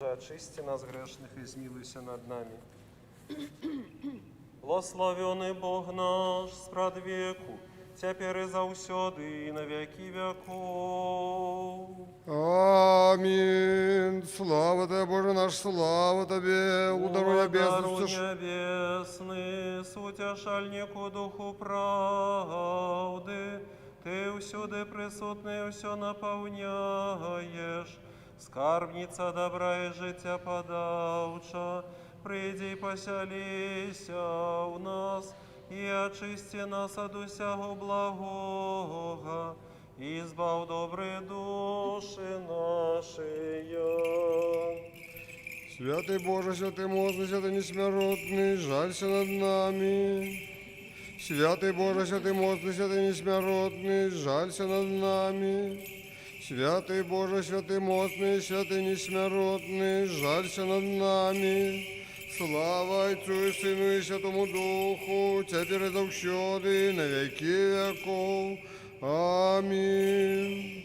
Очисти нас грешных и измилуйся над нами. Благословенный Бог наш, спрад веку, теперь и заусёды, и на веки веков. Аминь. Слава Тебе, Боже наш, слава Тебе, удару небесный, сутяшальнику духу правды, Ты усюди присутний, усё наповняєш, скарбниця добра і життя подавча, прийди і поселися в нас, і очисти нас от усякого благого, и избав добрые души наши. Святый Боже, святый мощный, святый несмиротный, жалься над нами. Святый Боже, святый мощный, святый несмиротный, жалься над нами. Святый Боже, святый мощный, святый несмиротный, жалься над нами. Слава Отцу и Сыну и Святому Духу, теперь и завсёды, на веки веков. Аминь.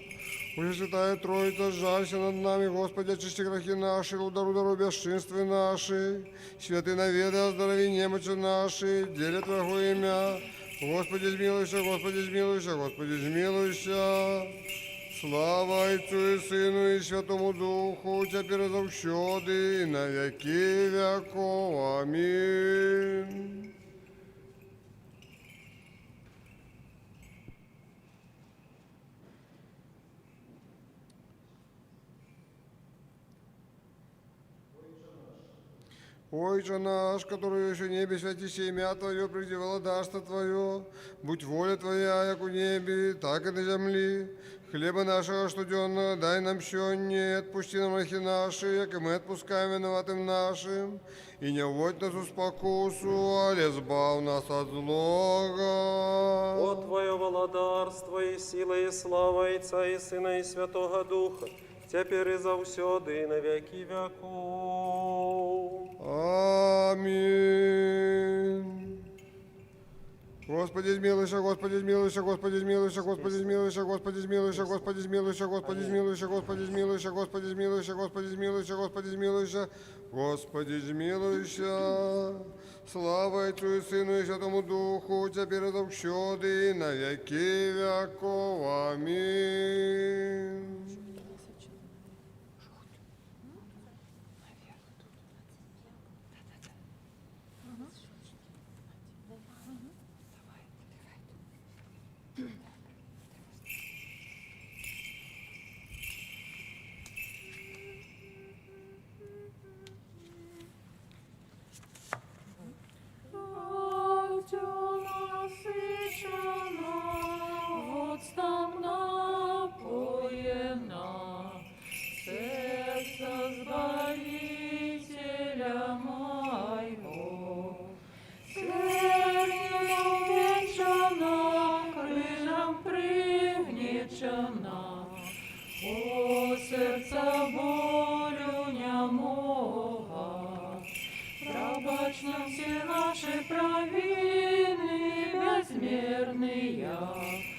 Пресвятая Троица, жалься над нами, Господи, очисти грехи наши, удару бесчинства наши, святый наведы, оздорови немочи наши, деле Твоего имя. Господи, измилуйся, Господи, измилуйся, Господи, измилуйся. Слава Отцу и Сыну и Святому Духу, теперь и завсёды, и на веки веков. Аминь. Отче наш, который еще в небе, святися имя Твое, приди володарство Твое, будь воля Твоя, як у небе, так и на земли. Хлеба нашего штуденного дай нам сегодня, отпусти нам грехи наши, як и мы отпускаем виноватым нашим, и не вводь нас в спокусу, але избав нас от злого. От Твое володарство и сила, и слава Отца и Сына и Святого Духа, теперь и завсёды, и на веки веков. Аминь. Господи, измилуйся, Господи, измилуйся, Господи, измилуйся, Господи, измилуйся, Господи, измилуйся, Господи, измилуйся, Господи, измилуйся, Господи, измилуйся, Господи, измилуйся, Господи, измилуйся, Господи, измилуйся, Господи, измилуйся. Слава Отцу и Сыну и Святому Духу, теперь и завсёды, и на веки веков. Аминь.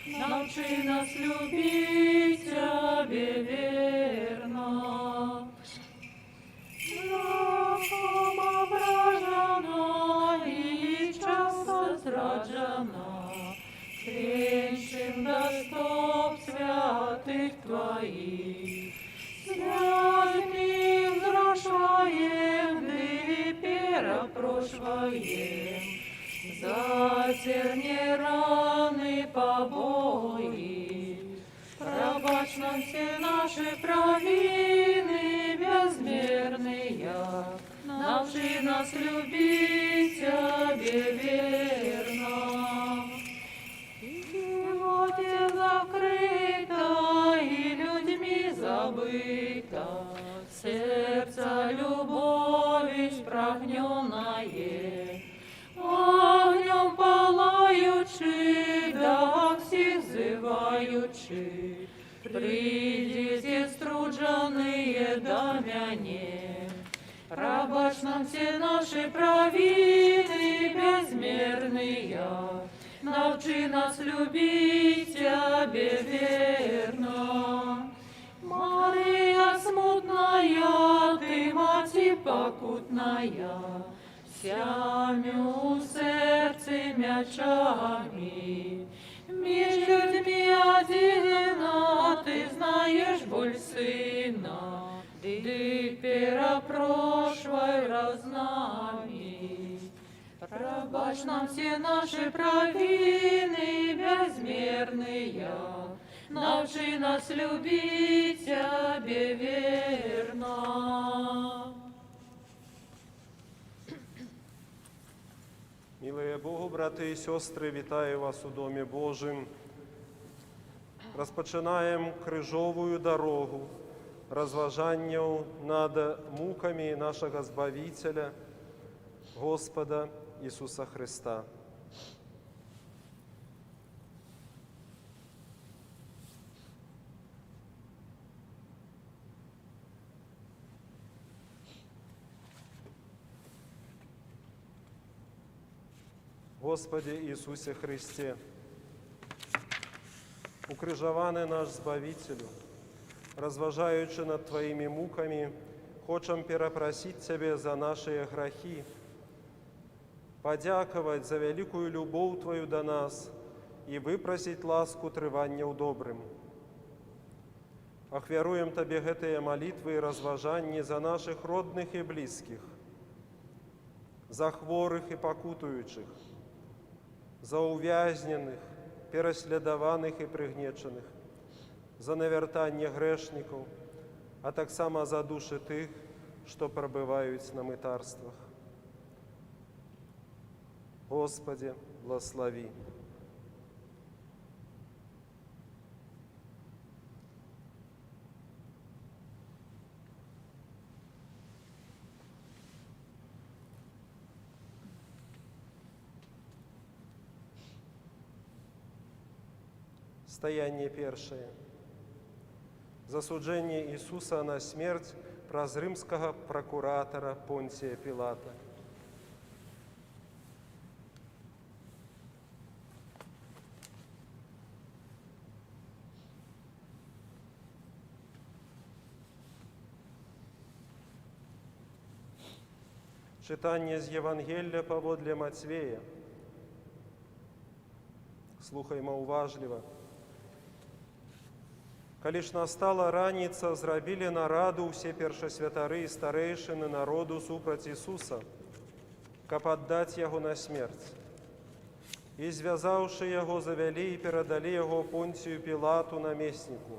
Научи нас любить Тебе верно. Грехом ображена и часто зраджена, крещем до стоп святых Твоих. Святым взрошаем, да перепрошиваем, за терние раны побои. Пробачь нам все наши провины безмерные, научи нас любить Тебе верно. Животе закрыто и людьми забыто, сердце любовью спрагненное, огнем палаючи, да всех зываючи, придите струджаные до мяне. Пробачь нам все наши провины безмерные, научи нас любить Тебе верно. Мария, смутная, ты, мати покутная, сямю сердце мячами. Меж людьми одина, ты знаешь боль сына, ты перепрошвай разнами. Пробачь нам все наши провины безмерные, научи нас любить Тебе верно. Милые Богу, брати і сестри, вітаю вас у Домі Божим. Розпочинаємо крижовую дорогу, розважання над муками нашого Збавителя, Господа Ісуса Христа. Господи Ісусе Христе, укрижований наш Збавителю, розважаючи над Твоїми муками, хочем перепросить Тебе за наши грехи, подяковать за великую любовь Твою до нас и выпросить ласку тривання у добрым. Ахвяруем Тебе гэтые молитвы и разважанні за наших родных и близких, за хворых и покутуючих, за увязнених, переслідованих і пригнечених, за навертання грешників, а так само за душі тих, що перебувають на митарствах. Господи, благослови. Стояние першее. Засуджение Иисуса на смерть праз римского прокуратора Понтия Пилата. Читание з Євангелія поводле Матвея. Слухаймо уважливо. Калі ж настала раніца, зрабілі нараду ўсе першасвятары і старэйшыны народу супраць Ісуса, каб аддаць яго на смерць. І, звязаўшы яго, завялі і перадалі яго Понтію Пілату, намесніку.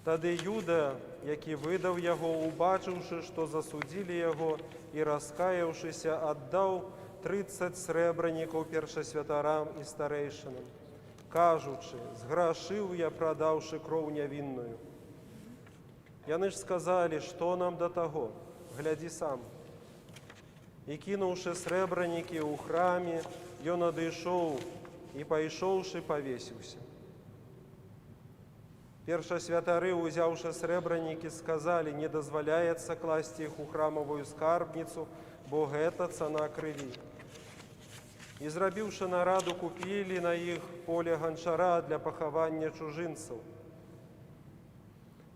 Тады Юда, які выдаў яго, убачыўшы, што засудзілі яго, і, раскаяўшыся, аддаў 30 срэбранікаў першасвятарам і старэйшынам, кажучы, зграшыў я, прадаўшы кроў нявінную. Яны ж сказалі, што нам да таго, глядзі сам. І кінуўшы срэбранікі ў храме, ён адышоў і, пайшоўшы, павесіўся. Першасвятары, узяўшы срэбранікі, сказалі, не дазваляецца класці іх у храмавую скарбніцу, бо гэта цана крыві. І, зрабіўшы нараду, купілі на іх поле ганчара для пахавання чужынцаў.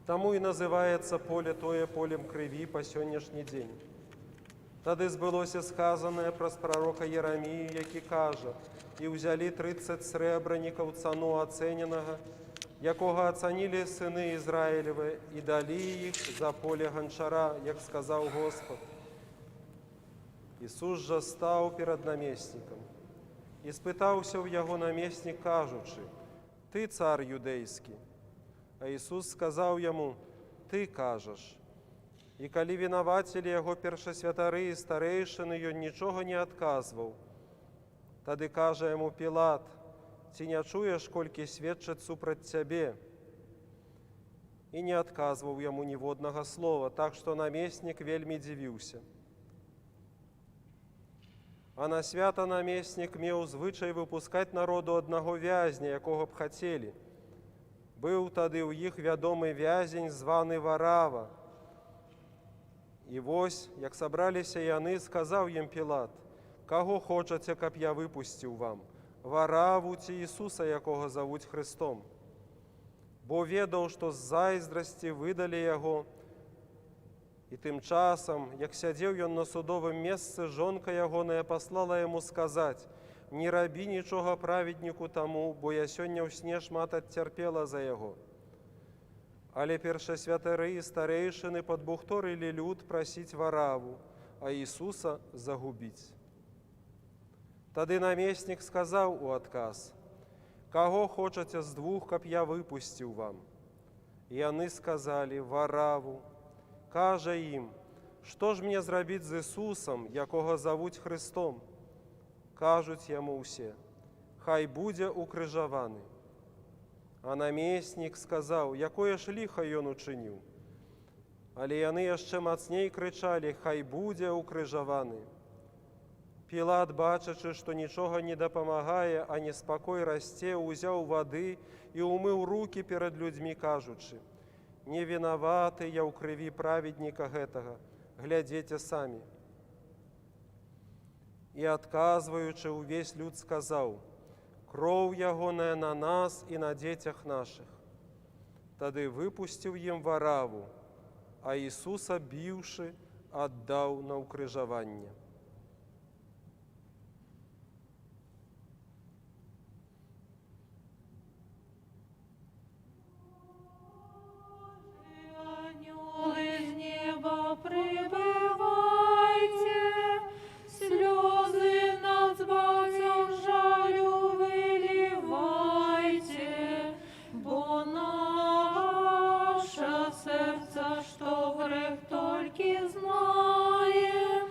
Таму і называецца поле тое полем крыві па сённяшні дзень. Тады збылося сказанае праз прарока Єрамію, які кажа, і ўзялі 30 срэбранікаў цану ацэненага, якога ацанілі сыны Ізраілевы, і далі іх за поле ганчара, як сказаў Господ. Ісус жа стаў перад намеснікам. І спытаўся ў яго намеснік, кажучы, «Ты цар юдэйскі». А Ісус сказаў яму, «Ты кажаш». І калі вінавацілі яго першасвятары і старэйшыны, ён нічога не адказваў. Тады кажа яму Пілат, «Ці не чуеш, колькі сведчаць супраць цябе?» І не адказваў яму ніводнага слова, так што намеснік вельмі дзівіўся. А на свята намеснік меў звычай выпускаць народу аднаго вязня, якога б хацелі. Быў тады ў іх вядомы вязень, званы Варава. І вось, як сабраліся яны, сказаў ім Пілат, «Каго хочаце, каб я выпусціў вам? Вараву ці Ісуса, якога завуць Христом?» бо ведаў, што з зайздрасці выдалі яго. І тым часам, як сядзеў ён на судовым месцы, жонка ягоная паслала яму сказаць: «Не рабі нічога праведніку таму, бо я сёння ў сне шмат адцярпела за яго». Але першасвятары і старэйшыны падбухторылі люд прасіць Вараву, а Ісуса загубіць. Тады намеснік сказаў у адказ: «Каго хочаце з двух, каб я выпусціў вам?» Яны сказалі: «Вараву». Кажа ім: «Што ж мне зрабіць з Ісусам, якога завуць Христом?» Кажуць яму ўсе: «Хай будзе укрыжаваны». А намеснік сказаў: «Якое ж ліха ён учыніў?» Але яны яшчэ мацней крычалі: «Хай будзе укрыжаваны». Пілат, бачачы, што нічога не дапамагае, а неспакой расце, узяў вады і умыў рукі перад людзьмі, кажучы: «Не вінаваты я ў крыві праведніка гэтага, глядзеце самі». І адказваючы, увесь люд сказаў: «Кроў ягоная на нас і на дзецях нашых». Тады выпусціў ім Вараву, а Ісуса, біўшы, аддаў на ўкрыжаванне. Прибывайте, слезы над збавцем жалю выливайте, бо наше сердце, что грех только знает,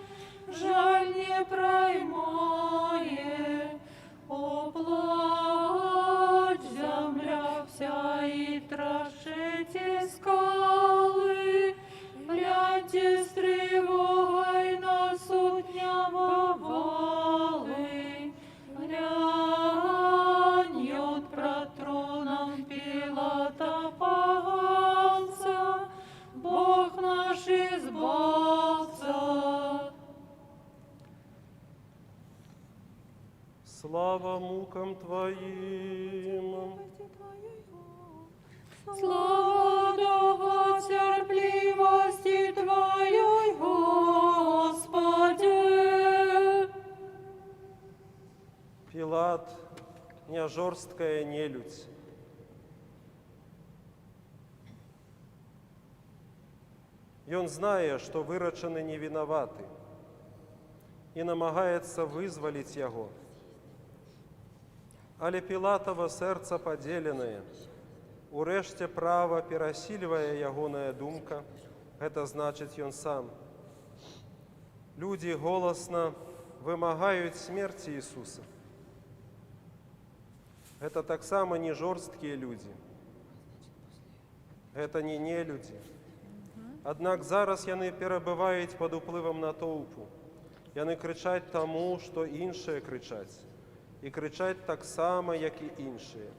жаль не проймает. Оплачь земля вся и трашите скалы, гляньте с тревогой на суд небывалый. Глянет пред троном Пилата поганца, Бог наш избавца. Слава мукам Твоим! Слава долготерпливости Твоей, Господи! Пілат, не жорсткая нелюдь. Ён знае, што вырачаны невінаваты, і намагаецца вызваліць яго. Але Пілатава сэрца падзеленае. Урэшце права перасільвае ягоная думка, гэта значыць ён сам. Людзі голасна вымагаюць смерці Ісуса. Гэта таксама не жорсткія людзі. Гэта не нелюдзі. Аднак зараз яны перабываюць пад уплывам натоўпу. Яны крычаць таму, што іншыя крычаць. І крычаць таксама, як і іншыя.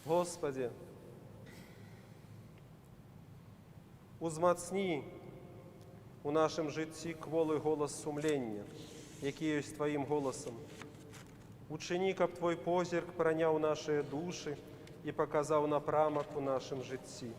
Господи, узмацні у нашым жыцці кволы голас сумлення, які ёсць Тваім голасам. Учыні, каб Твой позірк праняў нашыя душы і паказаў напрамак у нашым жыцці.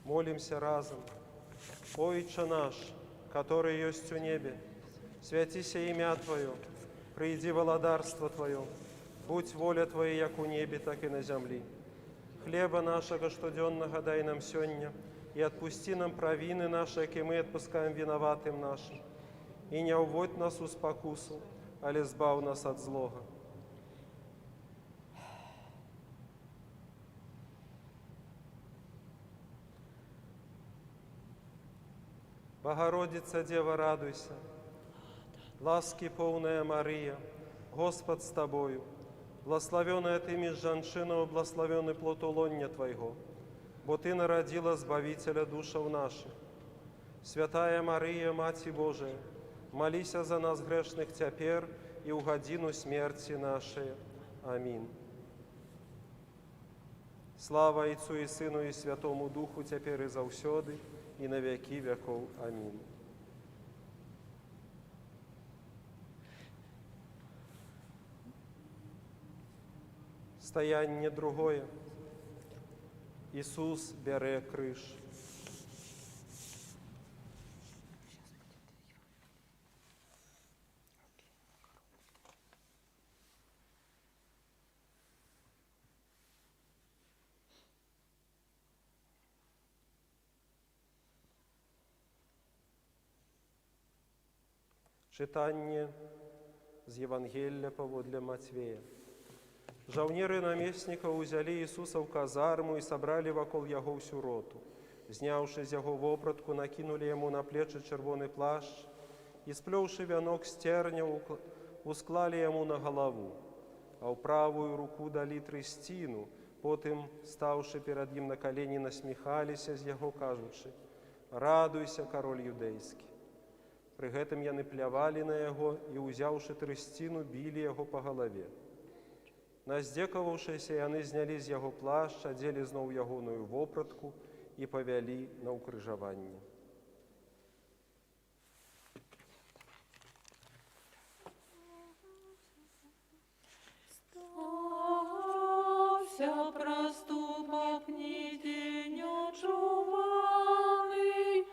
Молимся разом. Отче наш, который есть у небе, святися имя Твое, приди володарство Твое, будь воля Твоя, як у небе, так и на земле. Хлеба нашего штоденного дай нам сегодня, и отпусти нам провины наши, яки мы отпускаем виноватым нашим. И не уводь нас у спокусу, але збав нас от злого. Богородица, Дева, радуйся, ласки полная Мария, Господь с Тобою, благословенная Ты меж женщинами, благословенный плод улонья Твоего. бо Ты народила Збавителя душаў наших. Святая Мария, Маці Божия, молися за нас грешных цяпер и ў гадзіну смерти нашей. Аминь. Слава Отцу и Сыну и Святому Духу, цяпер и заўсёды, и на веки веков. Аминь. Стояние другое. Иисус бярэ крыж. Читание з Евангелия паводле Матвея. Жаўнеры намесніка ўзялі Ісуса ў казарму і сабралі вакол яго ўсю роту. Зняўшы з яго вопратку, накінулі яму на плечы чырвоны плашч і, сплёўшы вянок з церняў, усклалі яму на галаву, а ў правую руку далі трысціну, потым, стаўшы перад ім на калені, насміхаліся з яго, кажучы: «Радуйся, кароль юдэйскі». Пры гэтым яны плявалі на яго і, узяўшы трысціну, білі яго па галаве. Наздзекаваўшыся, яны знялі з яго плашч, адзелі зноў ягоную вопратку і павялі на ўкрыжаванне. Стався проступок нигде не чуваный,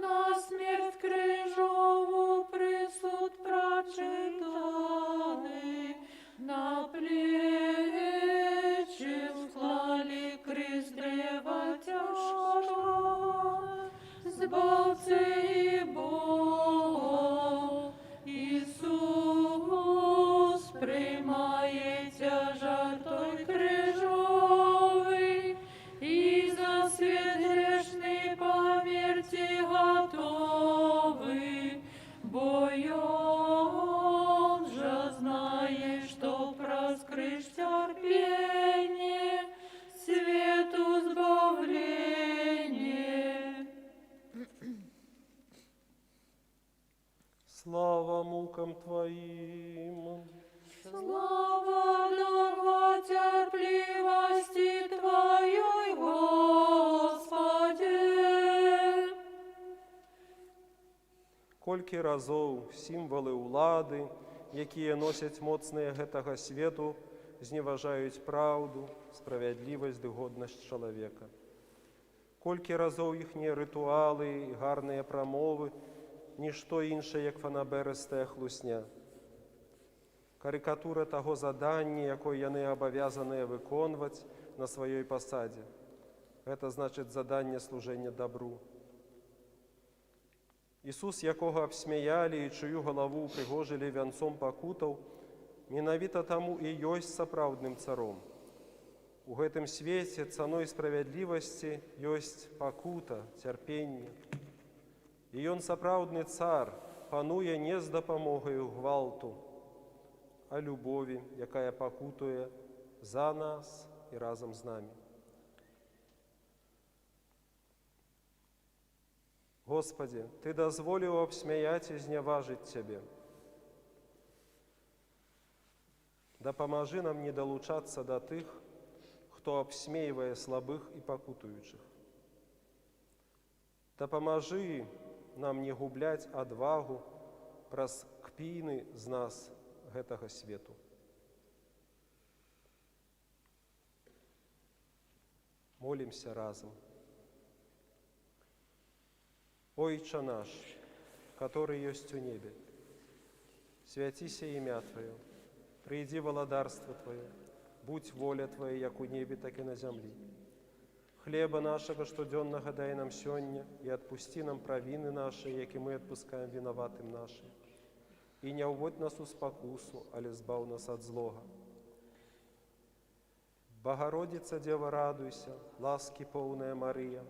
на смерть крыжову присуд прочитанный, на плечи склали крест древа тяжко, Збавцы и Бог Иисус приймає тяжар той крижовий, и за свет грешный померти готовый, бо он же знает, что проскрышь терпение, свету избавление. Слава мукам Твоим! Слава долготерпливости Твоей, Господи! Колькі разоў сімвалы ўлады, якія носяць моцныя гэтага свету, зневажаюць праўду, справядлівасць ды годнасць чалавека. Колькі разоў іхнія рытуалы і гарныя прамовы нішто іншае, як фанаберыстая хлусня. Карыкатура таго задання, якое яны абавязаныя выконваць на сваёй пасадзе. Гэта значыць заданне служэння дабру. Ісус, якога абсмяялі і чыю галаву упрыгожылі вянцом пакутаў, менавіта таму і ёсць сапраўдным царом. У гэтым свеце цаной справядлівасці ёсць пакута, цярпенне. І ён сапраўдны цар, пануе не з дапамогаю гвалту, а любові, якая пакутуе за нас і разам з намі. Господи, Ты дазволіў абсмяяць і зняважыць Цябе. Дапамажы нам не далучацца да тых, хто абсмейвае слабых і пакутуючых. Дапамажы нам не губляць адвагу праз кпіны з нас гэтага свету. Молимся разом. Отче наш, который есть у небе, святися имя Твое, приди владарство Твое, будь воля Твоя, як у небе, так и на земле. Хлеба нашего штоденного дай нам сёння, и отпусти нам провины наши, як и мы отпускаем виноватым нашим. И не уводь нас у спокусу, але збав нас от злога. Богородица, Дева, радуйся, ласки полная Мария,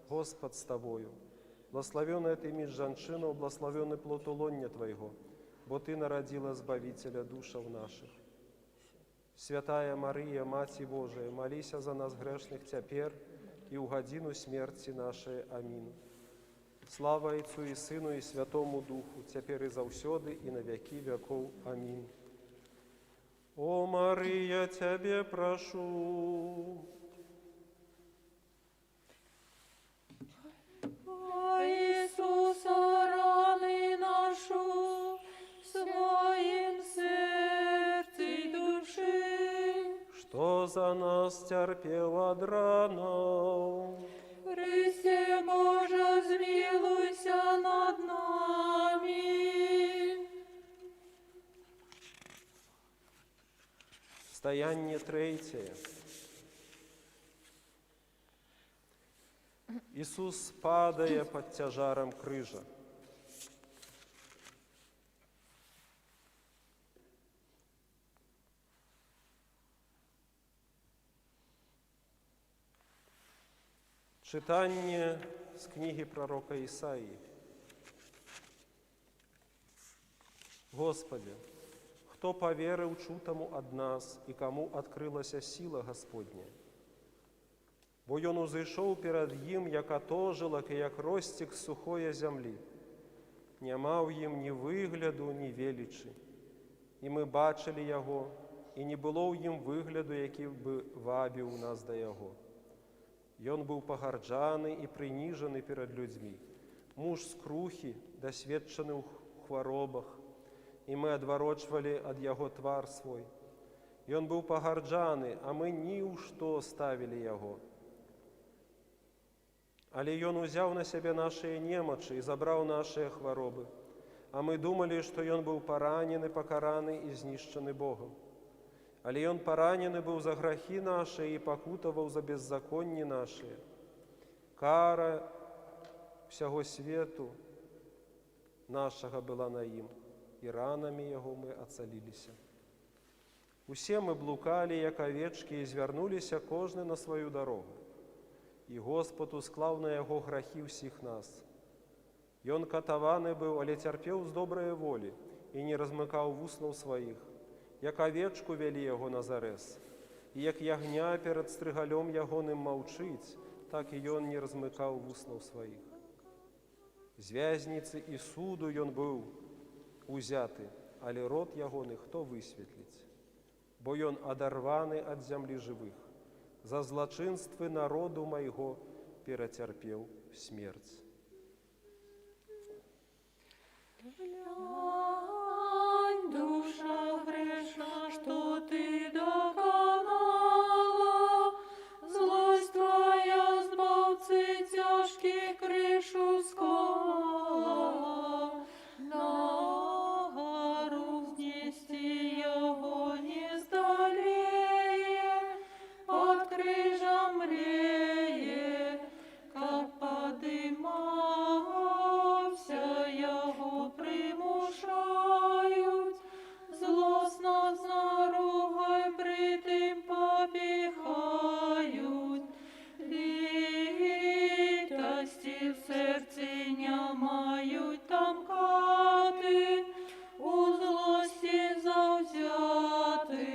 Господь с Тобою. Благословенная Ты меж жанчинов, благословенный плод улоння Твоего, бо Ты народила Збавителя душаў наших. Святая Мария, Маці Божия, молися за нас грешных цяпер и у годину смерти нашей. Аминь. Слава Отцу и Сыну и Святому Духу, теперь и завсёды, и на веки веков. Аминь. О, Мария, Тебе прошу. О Иисуса, раны нашу, своим сердце и души, Что за нас терпел от ранов, Христе Боже, змилуйся над нами. Стояние третье. Иисус, падая под тяжаром крыжа. Читание с книги пророка Исаии. Господи, кто поверил чутому от нас, и кому открылася сила Господня? Бо ён узышоў перад ім, як атожылак і як росцік з сухое зямлі. Няма ў ім ні выгляду, ні велічы. І мы бачылі яго, і не было ў ім выгляду, які бы вабіў нас да яго. Ён быў пагарджаны і прыніжаны перад людзьмі, муж скрухі, дасведчаны ў хваробах, і мы адварочвалі ад яго твар свой. Ён быў пагарджаны, а мы ні ў што ставілі яго. Але ён узяў на сябе нашыя немачы і забраў нашыя хваробы. А мы думалі, што ён быў паранены, пакараны і знішчаны Богам. Але ён паранены быў за грахі нашы і пакутаваў за беззаконні нашыя. Кара ўсяго свету нашага была на ім, і ранамі яго мы ацаліліся. Усе мы блукалі, як авечкі, і звярнуліся кожны на сваю дарогу. І Господ усклаў на яго грахі ўсіх нас. Ён катаваны быў, але цярпеў з добрае волі і не размыкаў вуснаў сваіх. Як авечку вялі яго на зарэз, і як ягня перад стрыгалём ягоным маўчыць, так і ён не размыкаў вуснаў сваіх. З вязніцы і суду ён быў узяты, але рот ягоны хто высветліць? Бо ён адарваны ад зямлі жывых. За злачынствы народу майго перацярпеў смерць. Глянь, душа грешна, что ты доконала, злость твоя, збавцы тяжкий, крышу склала. На гору взнести его не сдалее, под крыжом мреє, как подымався его примушают, злостно з наругой притым попихают. Литости в сердце не мають там каты, у злости завзяты.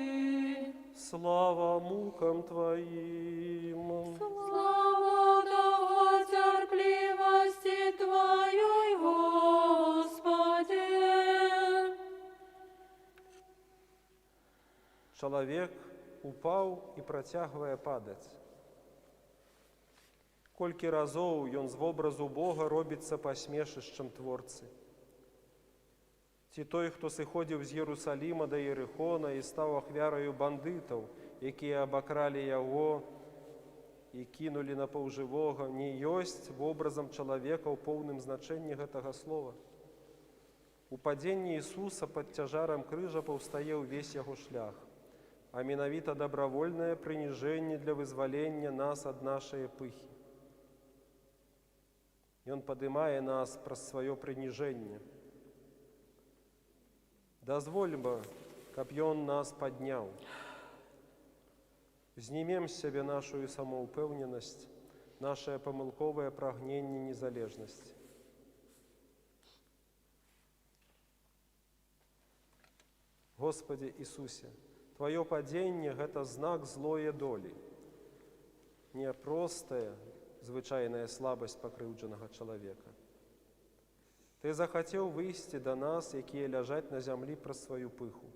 Слава мукам Твоим! Слава долготерпливости Твоей, Господи! Чалавек упаў і працягвае падаць. Колькі разоў ён з вобразу Бога робіцца пасмешышчам Творцы. Ці той, хто сыходзіў з Єрусаліма да Єрихона і стаў ахвяраю бандытаў, якія абакралі яго і кінулі на паўжывога, не ёсць вобразам чалавека ў поўным значэнні гэтага слова. У падзенні Ісуса пад цяжарам крыжа паўстае ўвесь яго шлях, а менавіта дабравольнае прыніжэнне для вызвалення нас ад нашай пыхі. Ён падымае нас праз сваё прыніжэнне. Дазволь бы, каб ён нас падняў. Знімем з сябе нашу самаўпэўненасць, нашае памылковае прагненне незалежнасці. Господи Ісусе, Твоё падзенне – гэта знак злое долі. не простая, звычайная слабасць пакрыўджанага чалавека. Ты захацеў выйсці да нас, якія ляжаць на зямлі праз сваю пыху.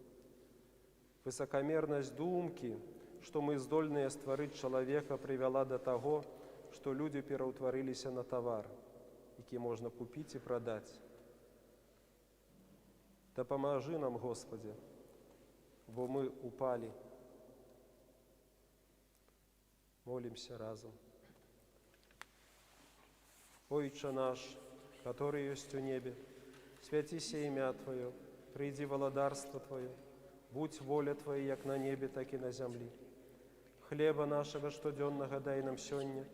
Высакамернасць думкі, што мы здольныя стварыць чалавека, прывяла да таго, што людзі пераўтварыліся на тавар, які можна купіць і прадаць. Дапамажы нам, Господи, бо мы упалі. Молимся разом. Отче наш, который есть у небе, святися имя Твое, приди владарство Твое, будь воля Твоя, як на небе, так и на земле. Хлеба нашего штоденного дай нам сёння,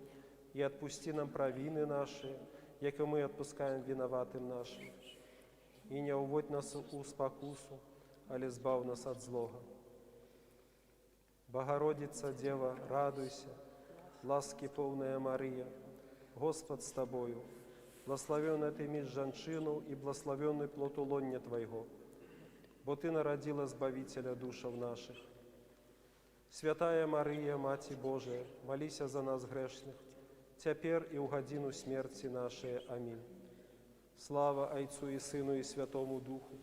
и отпусти нам провины наши, як и мы отпускаем виноватым нашим. И не уводь нас у спокусу, але збав нас от злого. Богородица Дева, радуйся, ласки полная Мария, Господь с тобою, благословенная ты меж женщину и благословенный плод улоння Твоего, бо Ты народила Збавителя душев наших. Святая Мария, Мати Божия, молися за нас грешных, теперь и в годину смерти нашей. Аминь. Слава Отцу и Сыну и Святому Духу,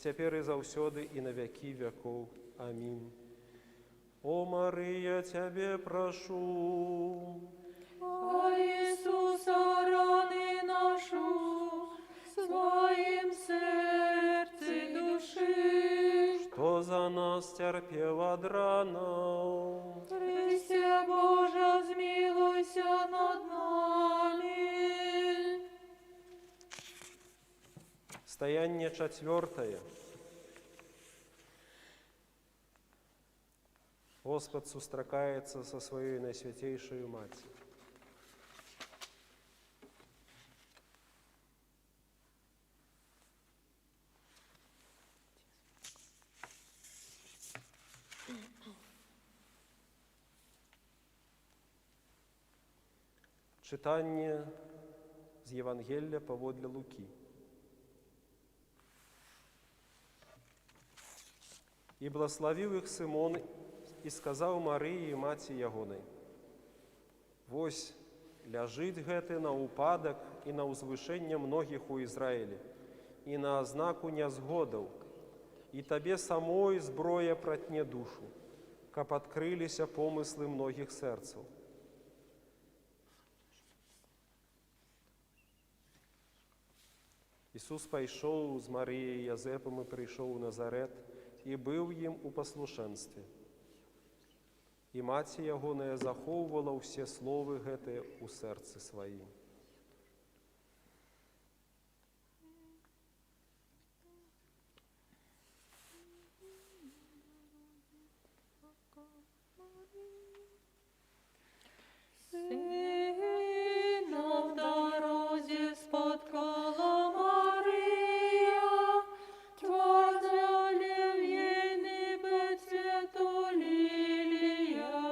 теперь и завсёды и на веки веков. Аминь. О Мария, Тебе прошу, А Иисуса раны нашу своим сердце души. что за нас терпел от ран. Христе Боже, змилуйся над нами. Стояние 4. Господь сустракается со своей Наисвятейшей Матью. Читание з Євангелія паводле Луки. «И благословил их Симон, и сказал Марии, маці ягонай: Вось, ляжыць гэты на упадак і на ўзвышэнне многіх у Ізраілі, і на азнаку нязгодаў, і табе самой зброя пратне душу, каб адкрыліся помыслы многіх сэрцаў. Ісус пайшоў з Марыяй і Язэпам і прыйшоў у Назарэт, і быў ім у паслушэнстве. І маці ягоная захоўвала ўсе словы гэтыя ў сэрцы сваім. Сына в дорозе споткала Мария, твердо ей небо цвету лилия,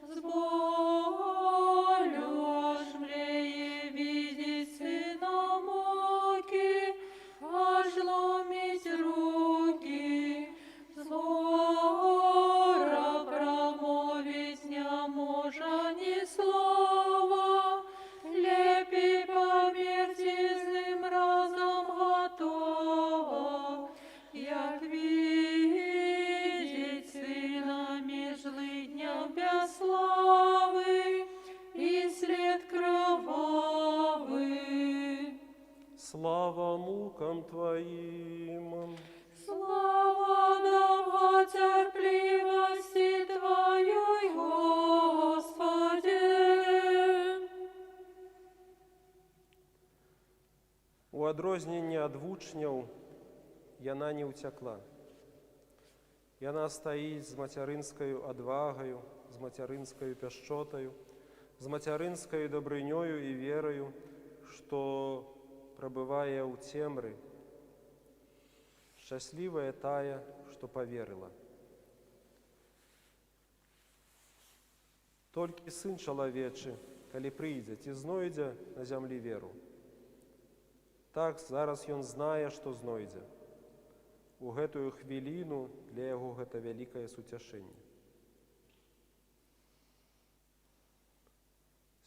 с болью аж млее видеть сына муки, аж ломить руки, злора промовить не може ни слова, лепей померти з ним разом готова, як видеть сына меж злидня без слави и след кровавый. Слава мукам Твоим! Слава довготерпливости Твоей, Господи! У адрозненне ад вучняў яна не ўцякла. Яна стаіць з мацярынскаю адвагаю, з мацярынскаю пяшчотаю, з мацярынскаю дабрынёю і вераю, што прабывае ў цемры. Шчаслівая тая, што паверыла. Толькі Сын чалавечы, калі прыйдзе, ці знойдзе на зямлі веру. Так, зараз ён знае, што знойдзе. У гэтую хвіліну для яго гэта вялікае суцяшэнне.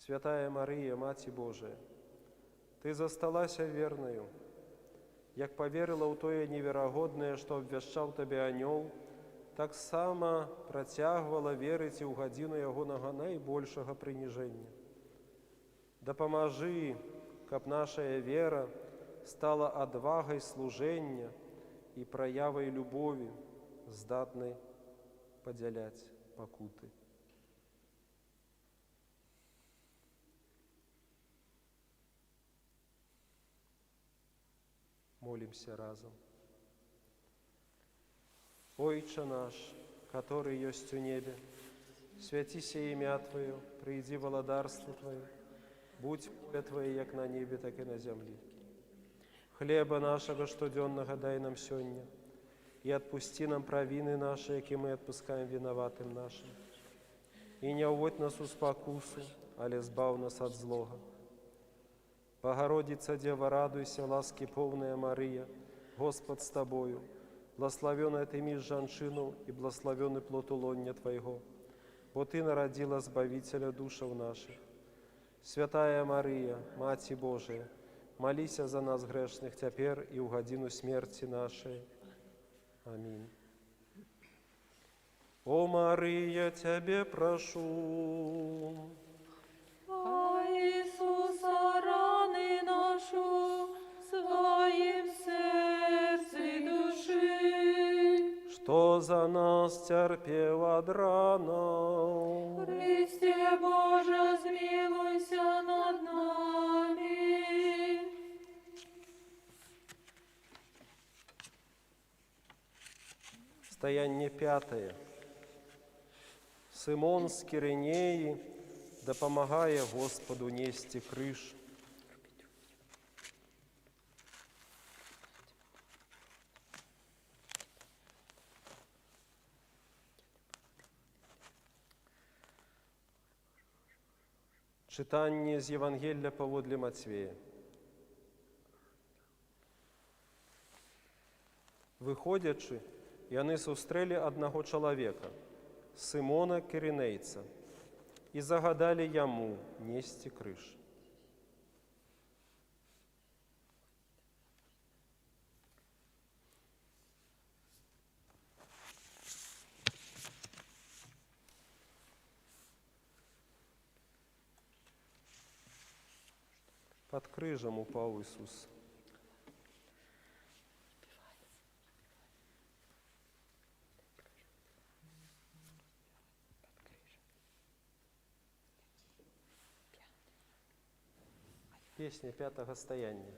Святая Мария, Маці Божия, Ты засталася верною, як поверила ў тое неверагоднае, што абвяшчаў Табе анёл, так сама працягвала верыць і ў гадзіну ягонага найбольшага прыніжэння. Дапамажы, каб нашая вера стала адвагай служэння і праявай любові, здатнай падзяляць пакуты. Молимся разом. Отче наш, который есть у небе, святися имя Твое, приди владарство Твое, будь воля Твоя, як на небе, так и на земле. Хлеба нашего штоденного дай нам сегодня, и отпусти нам провины наши, яки мы отпускаем виноватым нашим. И не уводь нас у спокусу, але збав нас от злого. Богородица Дева, радуйся, ласки полная Мария, Господь с Тобою, благословенная Ты меж жанчину и благословенный плод улонья Твоего, бо Ты народила Збавителя душев наших. Святая Мария, Маці Божия, молися за нас грешных теперь и в годину смерти нашей. Аминь. О Мария, Тебе прошу, А Иисуса раны нашу своим сердце души. что за нас терпел от ран. Христе Боже, смилуйся над нами. Стояние 5. Симон з Киринеї допомагає Господу нести криш. Читання з Євангелія поводле Матвея. Виходячи, яны сустрэлі аднаго чалавека, Симона Киринейца, і загадалі яму несці крыж. Под крыжем упал Иисус. Песня 5-го стояния.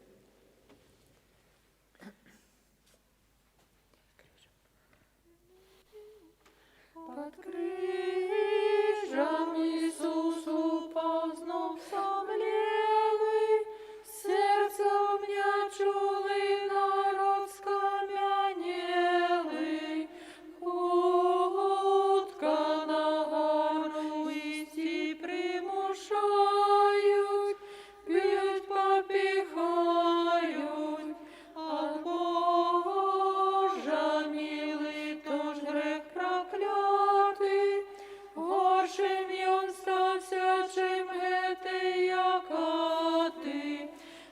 Под крижем Иисус упал, знов сомлелый, сердце у меня чулый, народ скам'янелий. Хутко на гору идти примушають, б'ють, попіхають, а Божа милий, тож грех проклятий, горшим він стався, чим гетий, яка ти.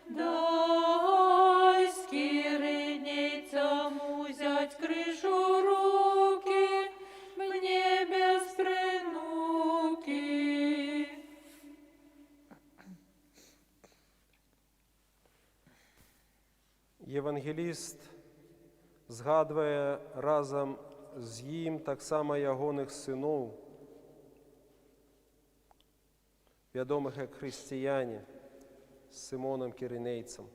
Дай скіринійцям узять кришу руки, мені без принуки. Євангеліст згадує разом з їм так само ягоних синов, відомих як християне, з Симоном Киринейцем,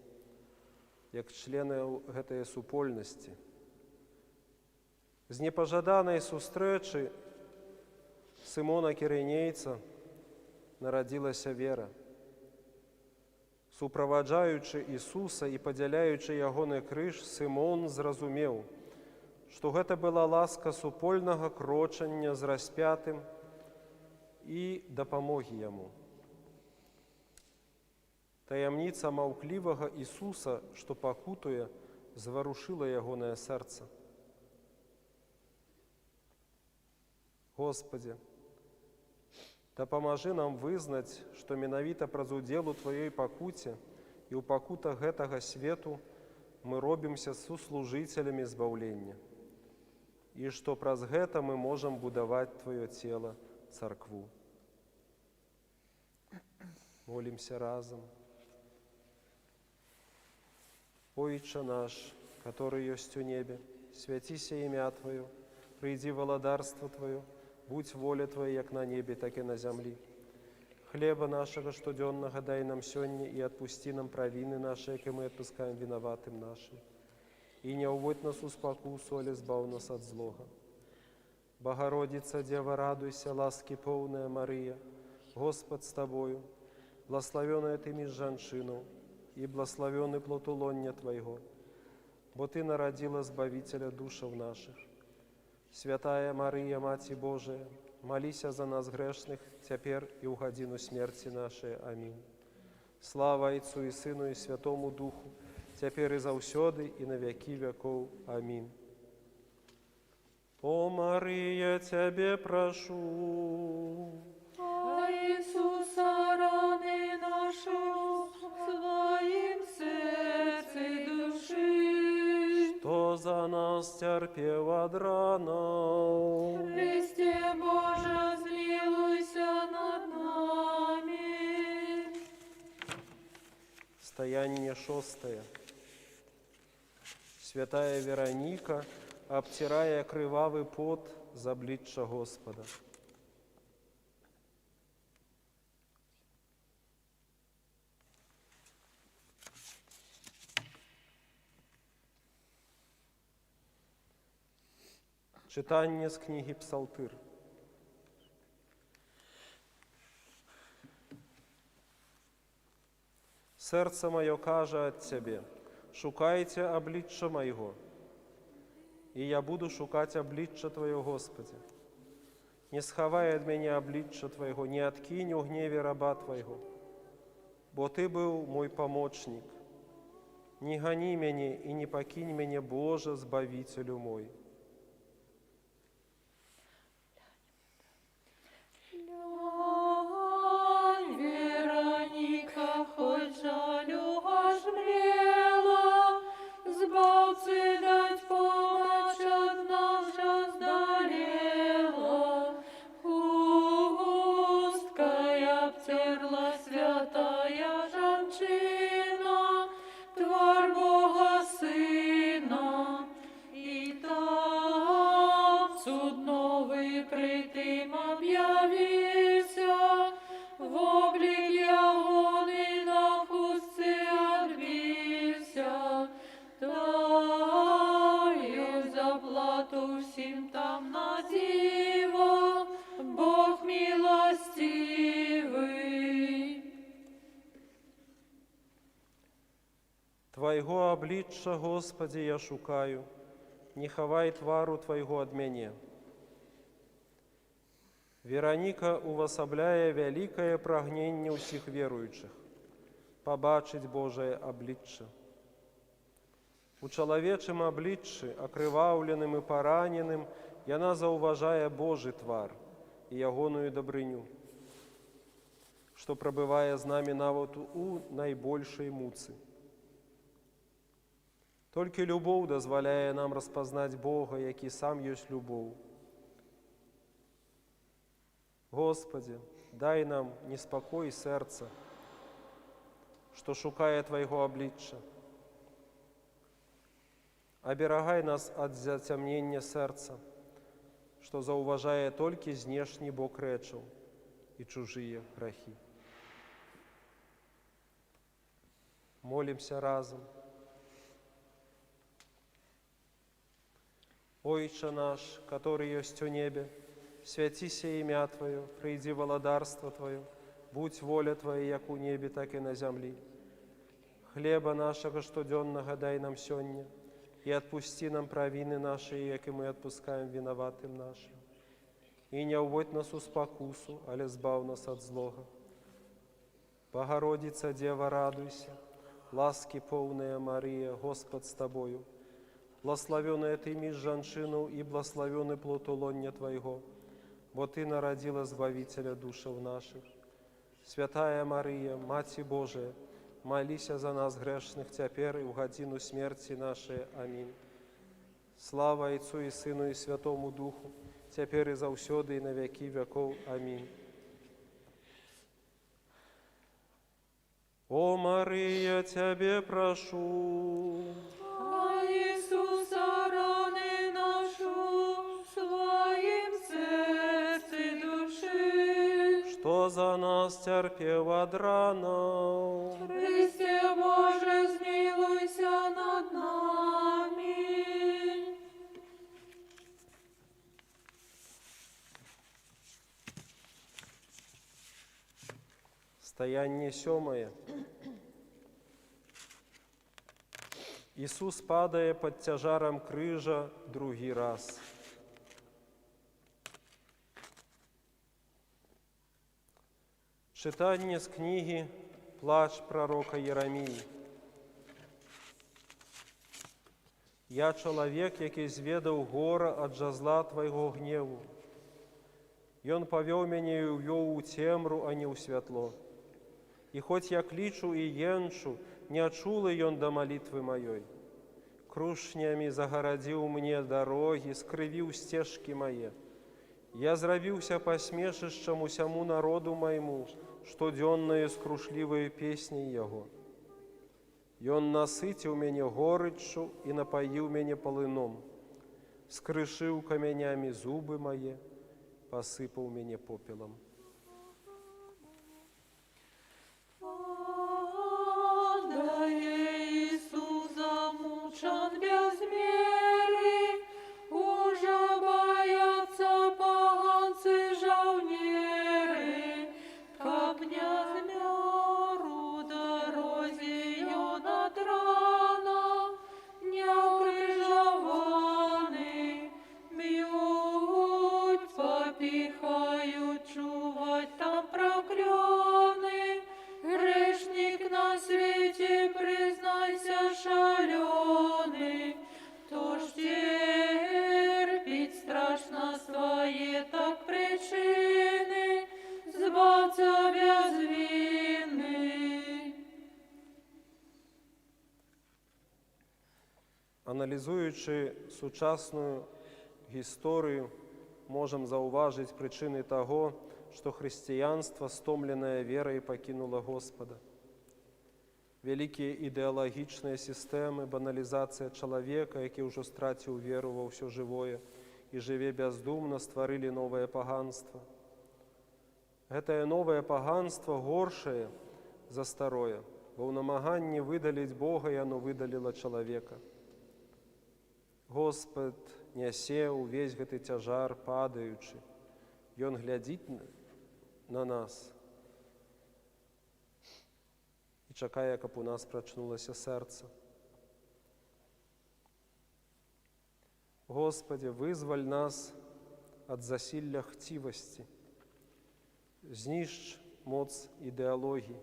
як члени гэтай супольності. З непожаданої сустрэчы Симона Киринейца народилася вера. Суправаджаючы Ісуса і падзяляючы ягоны крыж, Симон зразумеў, што гэта была ласка супольнага крочання з распятым і дапамогі яму. Таямніца маўклівага Ісуса, што пакутуе, зварушыла ягонае сэрца. Господи, Да памажы нам вызнаць, што менавіта праз удзел у Тваёй пакуце і ў пакутах гэтага свету мы робімся суслужыцелямі збаўлення, і што праз гэта мы можам будаваць Твоё цела, царкву. Молимся разом. Отче наш, который есть у небе, святися імя Твое, прийди владарство Твое, будь воля Твоя, як на небе, так и на землі. Хлеба нашего штоденного дай нам сёння, и отпусти нам провины наши, як и мы отпускаем виноватым нашим. И не уводь нас у спокусу, але збав нас от злога. Богородица, Дева, радуйся, ласки полная Мария, Господь с Тобою, благословенная Ты меж женщинов, и благословенный плод лоння Твоего, бо Ты народила Збавителя душев наших. Святая Мария, Мати Божия, молися за нас грешных, теперь и в годину смерти нашей. Аминь. Слава Отцу и Сыну и Святому Духу, теперь и завсёды, и на веки веков. Аминь. О, Мария, Тебе прошу, А Иисуса раны нашу своим сердце души, что за нас терпел от ранов. Христе Боже, змилуйся над нами. Стояние 6. Святая Вероника, обтирая кривавый пот за обличья Господа. Читание с книги Псалтыр. Серце мое каже от Тебе, шукайте обличчя моего, и я буду шукать обличчя Твое, Господи. Не сховай от меня обличчя Твоего, не откинь у гневе раба Твоего, бо Ты был мой помощник. Не гони меня и не покинь меня, Боже, Збавителю мой. Вероника, хоть жалю аж млела, Збавцы дать помощь от нас же сдалела. Хусткой обтерла святая женщина твар Бога Сына, и там судно выкрытым объявился, в облик ягоны на хустце отбился, даю заплату всем там на диво, Бог милостивый. Твоего обличчя, Господи, я шукаю, не ховай твару Твоего от меня. Вероніка увасабляє великое прагнення усіх віруючих – побачить Божие обличчя. У чоловічому обличчі, окривавленим і пораненим, яна зауважає Божий твар і ягоную добриню, що пробиває з нами навіть у найбільшій муці. Тільки любов дозволяє нам розпознати Бога, який сам є любов. Господи, дай нам неспокой серця, що шукає Твоего обличчя. Оберегай нас от затемнения сердца, что зауважає только знешний бок речаў и чужие грехи. Молимся разом. Отче наш, который есть у небе, святися имя Твое, приди владарство Твое, будь воля Твоя, як у небе, так и на землі. Хлеба нашего штоденного дай нам сёння, и отпусти нам провины наши, як и мы отпускаем виноватым нашим. И не уводь нас у спокусу, але збав нас от злога. Богородица, Дева, радуйся, ласки полная Мария, Господь с Тобою, благословенная Ты меж женщинов и благословенный плод лоння Твоего. бо Ты народила Збавителя душев наших. Святая Мария, Маті Божия, молися за нас грешных, теперь и в годину смерти нашей. Аминь. Слава Отцу и Сыну и Святому Духу, теперь и завсёды, и на веки веков. Аминь. О Мария, Тебе прошу, А Иисуса раны нашу своим сердце души. что за нас терпел от ранов. Христе Боже, смилуйся над нами. Стояние сёмое. Ісус падає під тяжаром крижа другий раз. Читання з книги «Плач пророка Єремії». «Я чоловік, який зведав гора ад жазла Твайго гневу. Ён павёў мяне і ўвёў у цемру, а не ў святло. І хоць я клічу і енчу, не чулы ён да малітвы маёй. Крушнямі загарадзіў мне дарогі, скрывіў сцежкі мае. Я зрабіўся пасмешышчам усяму народу майму, штодзённаю скрушліваю песняй яго. Ён насыціў мяне горыччу і напаіў мяне палыном, скрышыў камянямі зубы мае, посыпал меня попелом». Падає Ісус замучен без меры, уже боятся поганцы жавнеры, как князь мёру дорозе ён от рана, не укрыжованы, бьют, попихают, чувать там проклёны. Грешник на свете, признайся, шалёный, то ж терпеть страшно свои так причины, збавця без вины. Аналізуючи сучасну історію, можемо зауважити причини того, что христианство, стомленное верой, покинуло Господа. Великие идеологичные системы, банализация человека, який уже стратил веру во все живое и живе бездумно, створили новое паганство. Это новое паганство горшее за старое, бо в намаганні видалить Бога, и оно выдалило человека. Господ нясе увесь гэты цяжар падаючы. Ён глядзіць на нас і чакае, каб у нас прачнулася сэрца. Господи, вызваль нас ад засілля хцівасці, знішч моц ідэалогіі,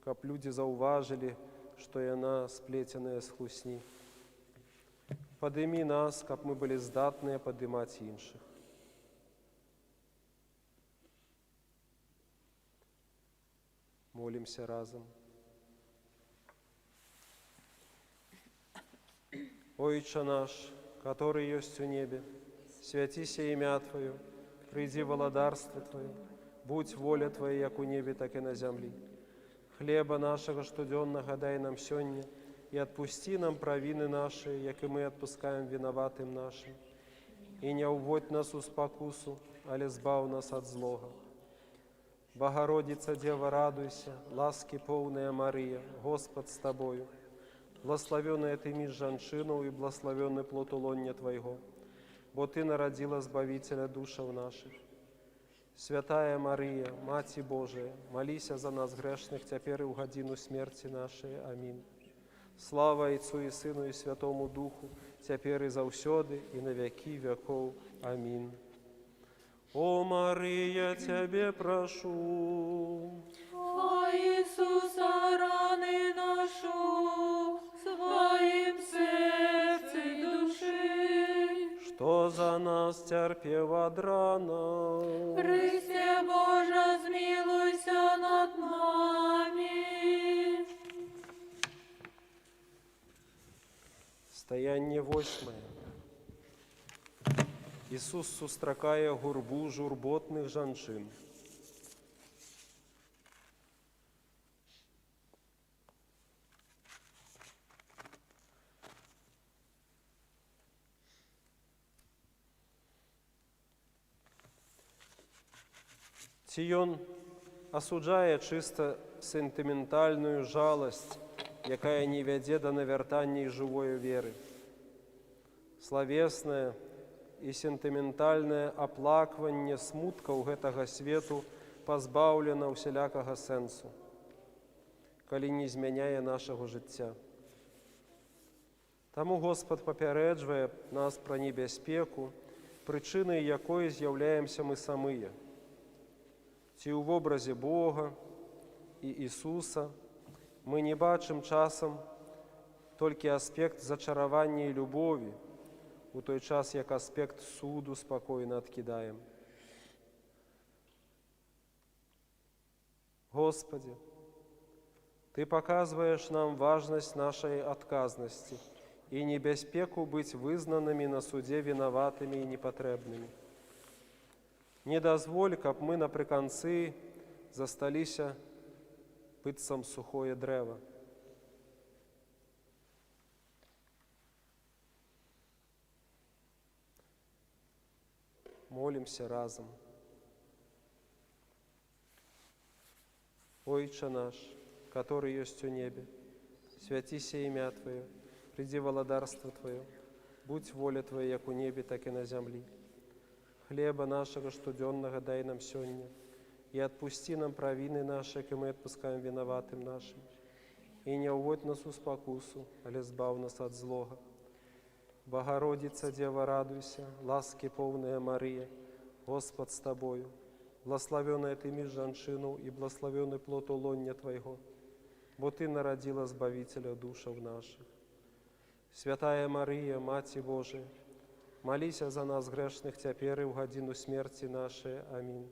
каб людзі заўважылі, што яна сплеценая з хлусні. Падымі нас, каб мы былі здатныя падымаць іншых. Молимся разом. Отче наш, который есть у небе, святися имя Твое, приди владарство Твое, будь воля Твоя, як у небе, так и на земле. Хлеба нашего штоденного дай нам сёння, и отпусти нам провины наши, як и мы отпускаем виноватым нашим. И не уводь нас у спокусу, але збав нас от злого. Богородица, Дева, радуйся, ласки полная Мария, Господь с Тобою. Благословенная Ты меж женщиною и благословенный плод улонья Твоего, бо Ты народила Збавителя душев наших. Святая Мария, Маті Божия, молися за нас грешных, теперь и в годину смерти нашей. Аминь. Слава Отцу и Сыну и Святому Духу, теперь и завсёды, и на веки веков. Аминь. О Мария, Тебе прошу, А Иисуса раны нашу своим сердце души. Что за нас терпев от рана? Христе Боже, змилуйся над нами. Стояние 8. Ісус сустракає гурбу журботних жанчин. Ці ён асуджае чыста сентыментальную жаласць, якая не вядзе да навяртання і жывой веры. Славеснае і сентыментальнае аплакванне смуткаў гэтага свету пазбаўлена ўсялякага сэнсу, калі не змяняе нашага жыцця. Таму Господ папярэджвае нас пра небяспеку, прычынай якой з'яўляемся мы самыя. Ці ў вобразе Бога і Ісуса мы не бачым часам толькі аспект зачаравання і любові, у той час, як аспект суду спакойна адкідаем. Господи, Ты паказваеш нам важнасць нашай адказнасці і небяспеку быць вызнанымі на судзе вінаватымі і непатрэбнымі. Не дазволь, каб мы напрыканцы засталіся быццам сухое дрэва. Молимся разом. Отче наш, который есть у небе, святися имя Твое, приди владарство Твое, будь воля Твоя, як у небе, так и на земле. Хлеба нашего штоденного дай нам сегодня, и отпусти нам провины наши, как и мы отпускаем виноватым нашим. И не уводь нас у спокусу, але збав нас от злого. Богородица, Дева, радуйся, ласки полная Мария, Господь с Тобою, благословенная Ты меж женщину и благословенный плод лоння Твоего, бо Ты народила Збавителя душев наших. Святая Мария, Мати Божия, молись за нас грешных теперь и в годину смерти нашей. Аминь.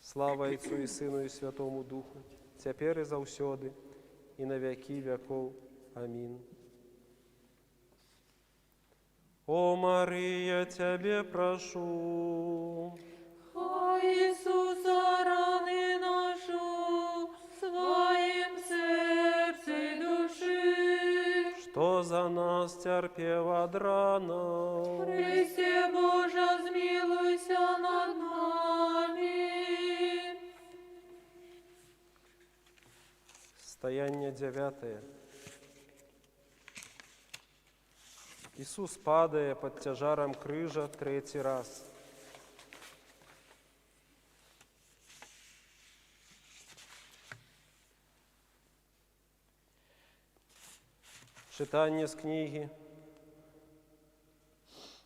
Слава Отцу и Сыну и Святому Духу, теперь и заусёды, и на веки веков. Аминь. О, Мария, Тебе прошу, О Иисуса, раны нашу, своим сердце и души. что за нас терпев от рана. Христе Боже, змилуйся над нами. Стояние 9. Ісус падає під тяжаром крижа 3-й раз. Читання з книги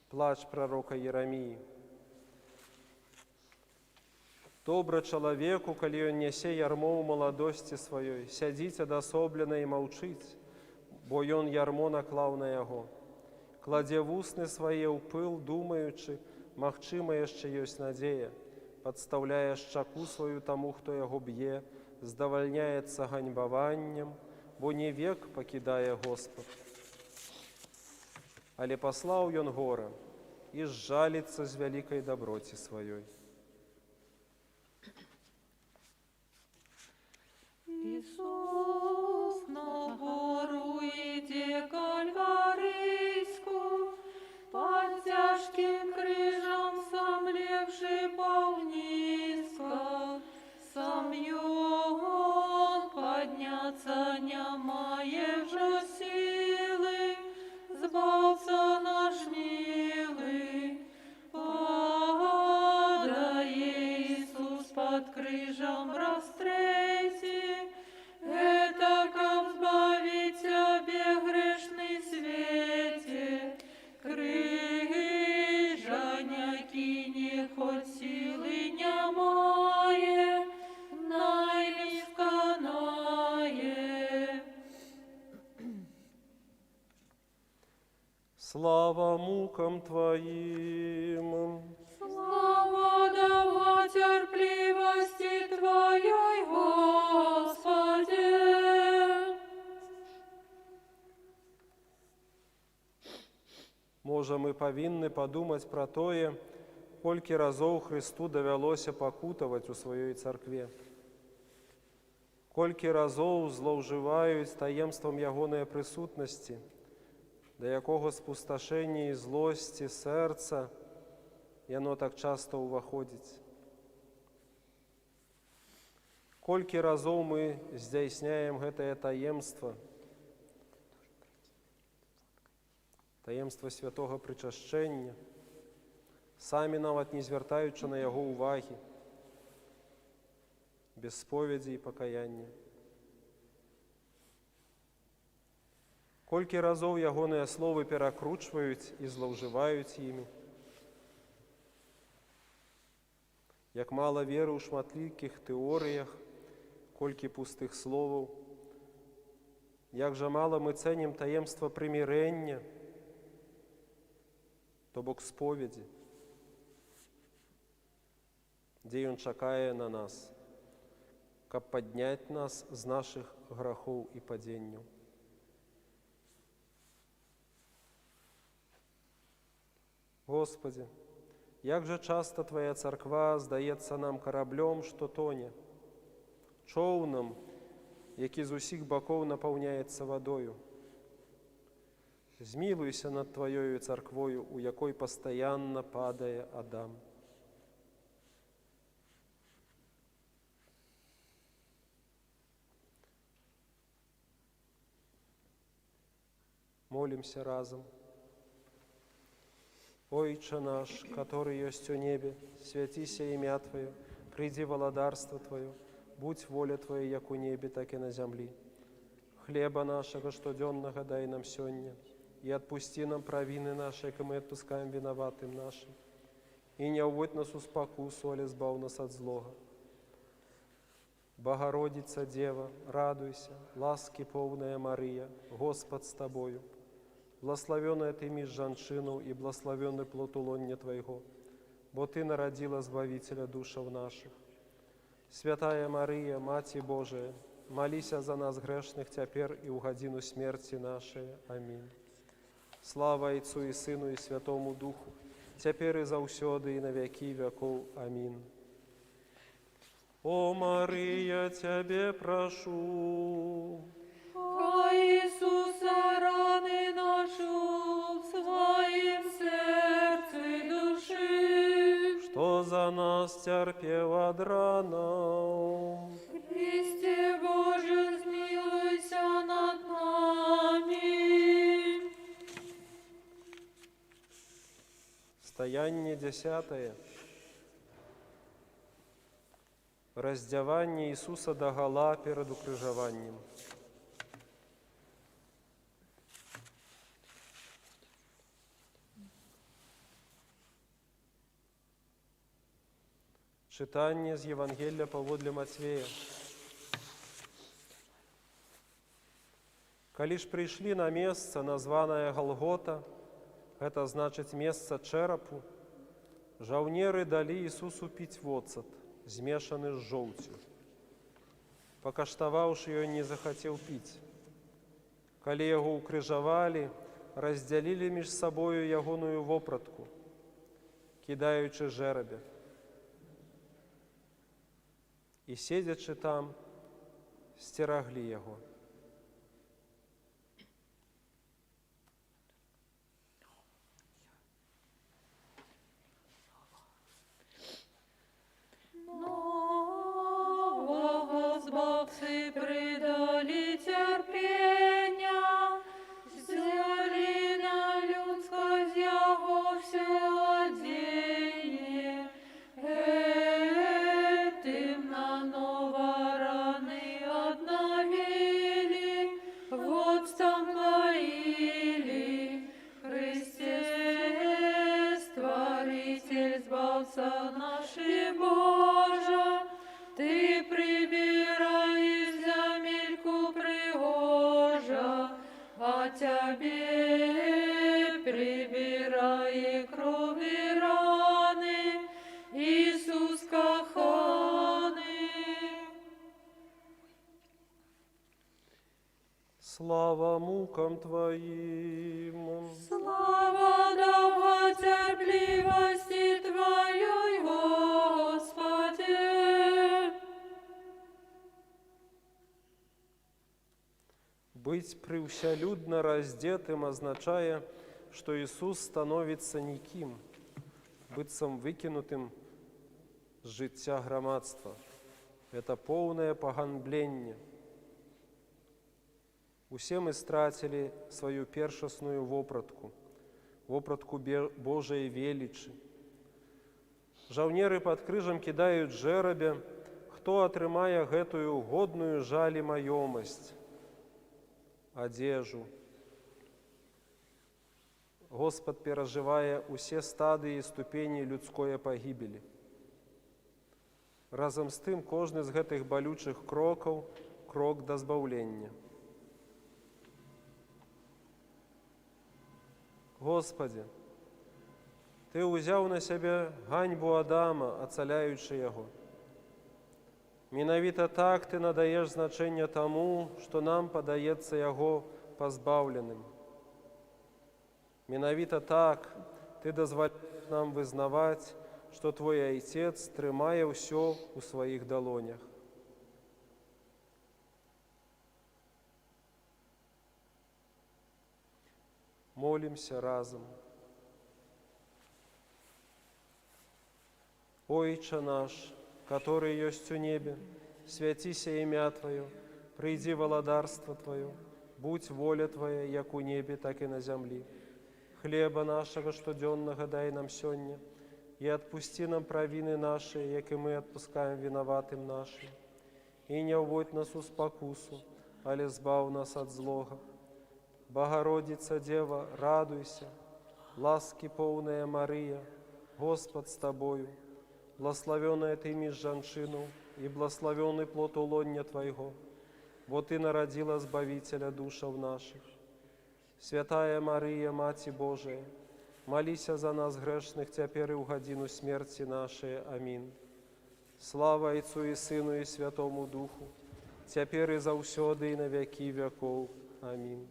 «Плач пророка Єремії». Добра чалавеку, калі ён нясе ярмо ў маладосці сваёй, сядзіць адасоблена і маўчыць, бо ён ярмо наклаў на яго. Кладзе вусны свае ў пыл, думаючы, магчыма, яшчэ ёсць надзея, падстаўляе шчаку сваю таму, хто яго б'е, здавальняецца ганьбаваннем, бо не век пакідае Господ. Але паслаў ён гора і зжаліцца з вялікай даброці сваёй. Иисус на гору иди Кальварийску, под тяжким крыжом сомлевший полниско, сам он подняться не мае же силы, сбавца наш милый, падая Слава мукам Твоим! Слава долготерпливости Твоей, Господи! Можа мы павінны падумаць пра тое, колькі разоў Христу давялося пакутаваць у сваёй царкве. Колькі разоў злоўжываюць таемствам ягонай прысутнасці, да якога спусташэння і злосці сэрца яно так часта ўваходзіць. Колькі разоў мы здзяйсняем гэтае таемства, таемства святога прычашчэння, самі нават не звяртаючы на яго ўвагі, без споведзі і пакаяння. Колькі разоў ягоныя словы перакручваюць і злоўжываюць імі. Як мала веры ў шматлікіх тэорыях, колькі пустых словаў, як жа мала мы цэнім таемства прымірэння, то бок споведзі, дзе ён чакае на нас, каб падняць нас з нашых грахоў і падзенняў. Господи, як жа часта Твоя царква здаецца нам караблём, што тоне, чоўнам, які з усіх бакоў напаўняецца вадою. Змілуйся над Твоёю царквою, у якой пастаянна падае Адам. Молимся разом. Отче наш, который есть у небе, святися имя Твое, приди владарство Твое, будь воля Твоя, як у небе, так и на земле. Хлеба нашего штоденного дай нам сегодня, и отпусти нам провины наши, как мы отпускаем виноватым нашим. И не уводь нас в спокусу, але избав нас от злого. Богородица Дева, радуйся, ласки полная Мария, Господь с Тобою. Благословенная Ты меж жанчину и благословенный плод улоння Твоего, бо Ты народила Збавителя душев наших. Святая Мария, Матерь Божия, молися за нас грешных теперь и в годину смерти нашей. Аминь. Слава Отцу и Сыну и Святому Духу, теперь и заусёды и на веки веков. Аминь. О Мария, Тебе прошу, О Иисуса, раны нашу в своем сердце и души, что за нас терпел от ран. Христе Боже, смилуйся над нами. Стояние 10. Раздявание Иисуса догола перед укрыжованием. Читание из Евангелия паводле Матвея. Калі ж пришли на место, названное Голгота, это значит место черепу, жаўнеры дали Иисусу пить воцат, змешаны с жоўцю. Покаштаваўшы ён не захотел пить. Калі яго укрыжавалі, разделили між собою ягоную вопратку, кидаючы жеребя. І седячы там, сцераглі яго. Нового збавцы придали терпения, взяли на людскость его все одеяние, этим на ново раны обновили, вот там поили, Христе, Створитель, Збавца нашей Божа, Ты прибираешь земельку пригожа, а Тебе пророком Твоим. Слава долготерпливости Твоей, Господи! Быть преущалюдно раздетым означает, что Иисус становится никим, быццам выкинутым з жыцця грамадства. Это полное поганбленне. Усе мы страцілі сваю першасную вопратку Божай велічы. Жаўнеры пад крыжам кідаюць жэрабя, хто атрымае гэтую годную жалі маёмасць, адзежу. Господ перажывае усе стадыі і ступені людской пагібелі. Разам з тым, кожны з гэтых балючых крокаў – крок да збаўлення. Господи, Ты ўзяў на сябе ганьбу Адама, ацаляючы яго. Менавіта так Ты надаеш значэнне таму, што нам падаецца яго пазбаўленым. Менавіта так Ты дазваляеш нам вызнаваць, што Твой Айцец трымае ўсё ў сваіх далонях. Молимся разом. Отче наш, который есть у небе, святися имя Твое, приди владарство Твое, будь воля Твоя, як у небе, так и на земле. Хлеба нашего штоденного дай нам сёння, и отпусти нам провины наши, як и мы отпускаем виноватым нашим. И не уводь нас у спокусу, але збав нас от злого. Богородица Дева, радуйся, ласки полная Мария, Господь с Тобою, благословенная Ты меж женщину, и благословенный плод улонья Твоего, вот Ты народила Збавителя душев наших. Святая Мария, Мати Божия, молися за нас грешных, теперь и в годину смерти нашей. Аминь. Слава Отцу и Сыну и Святому Духу, теперь и заусёды и на веки веков. Аминь.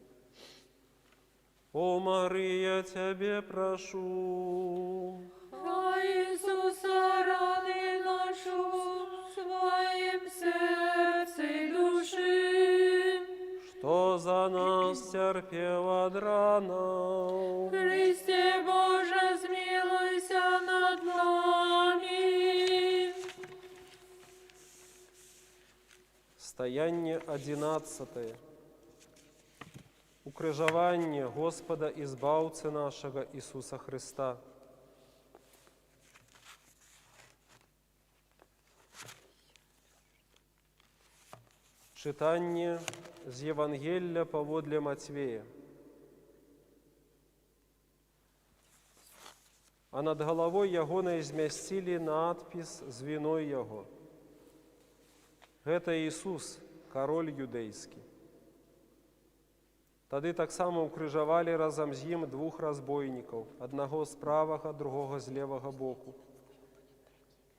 О, Мария, Тебе прошу, А Иисуса раны нашу своим сердце и души, что за нас терпел от ран. Христе Боже, смилуйся над нами. Стояние 11. Укрыжаванне Господа и Збаўцы нашего Иисуса Христа. Читание з Евангелия паводле Матвея. А над головой ягонай змясцілі надпіс з віной яго. Гэта Иисус, король юдэйскі. Тады таксама укрыжавалі разам з ім двух разбойнікаў, аднаго з правага, другога з левага боку.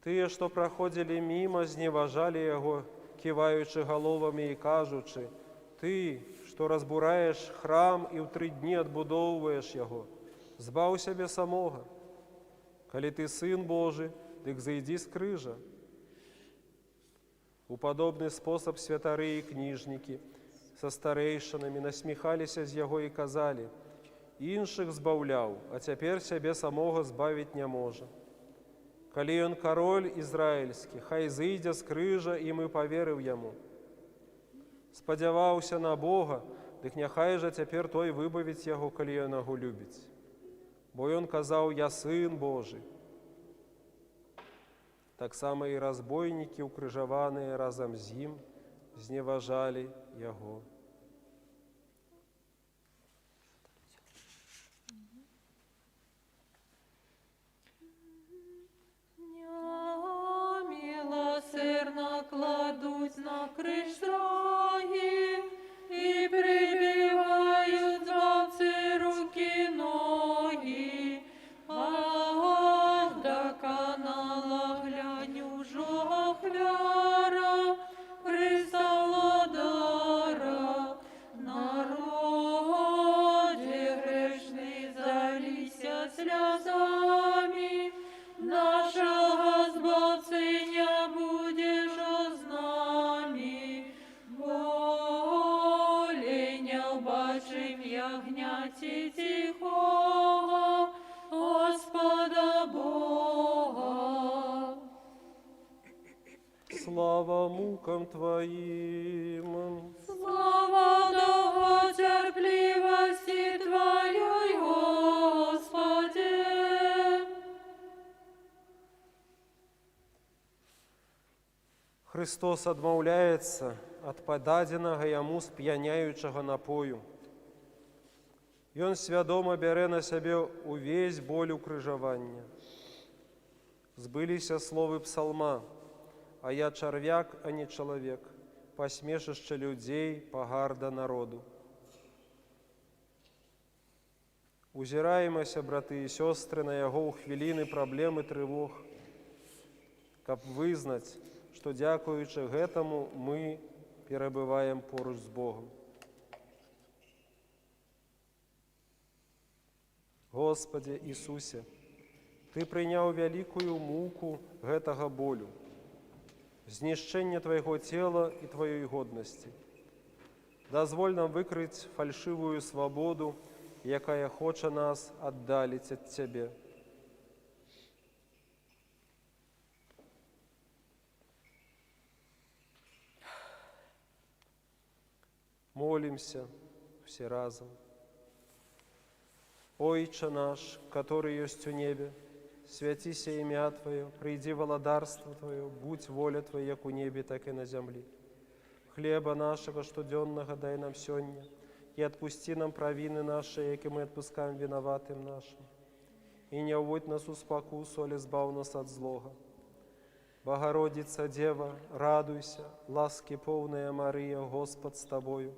Тыя, што праходзілі міма, зневажалі яго, ківаючы галовамі і кажучы: «Ты, што разбураеш храм і ў 3 дні адбудоўваеш яго, збаў сябе самога. Калі ты сын Божы, дык зайдзі з крыжа». У падобны спосаб святары і кніжнікі са старэйшынамі насміхаліся з яго і казалі: «Іншых збаўляў, а цяпер сябе самога збавіць не можа. Калі ён кароль ізраільскі, хай зыйдзе з крыжа, і мы паверыў яму. Спадзяваўся на Бога, дык няхай жа цяпер той выбавіць яго, калі ён яго любіць. Бо ён казаў: я сын Божы». Таксама і разбойнікі, укрыжаваныя разам з ім, зневажалі яго. Милосердно кладуть на крыж строги и прибивают Збавцы руки ноги. Ах, до канала глянь уже охляра, Христа владара. сльозами, нашого збавцення будеш з нами. Болі не вбачим ягняті тихого, Господа Бога. Слава мукам Твоим, Слава довготерпливости Твоей, Господи. Христос адмаўляецца ад пададзенага яму сп'яняючага напою. Ён свядома бярэ на сябе увесь боль укрыжавання. Збыліся словы псалма: «А я чарвяк, а не чалавек, пасмешышча людзей, пагарда народу». Узіраемся, браты і сёстры, на яго ў хвіліны праблем і трывог, каб вызнаць, што дзякуючы гэтаму мы перабываем поруч з Богом. Господи Ісусе, Ты прыняў вялікую муку гэтага болю, знішчэнне Твайго цела і Тваёй годнасці. Дазволь нам выкрыць фальшывую свабоду, якая хоча нас аддаліць ад Цябе. Молимся все разом. Ойче наш, который есть у небе, святися імя Твое, прийди владарство Твое, будь воля Твоя, як у небе, так и на земле. Хлеба нашего штоденного дай нам сёння, и отпусти нам провины наши, яки мы отпускаем виноватым нашим. И не уводь нас у спокусу, але збав нас от злога. Богородица Дева, радуйся, ласки полная Мария, Господь с Тобою.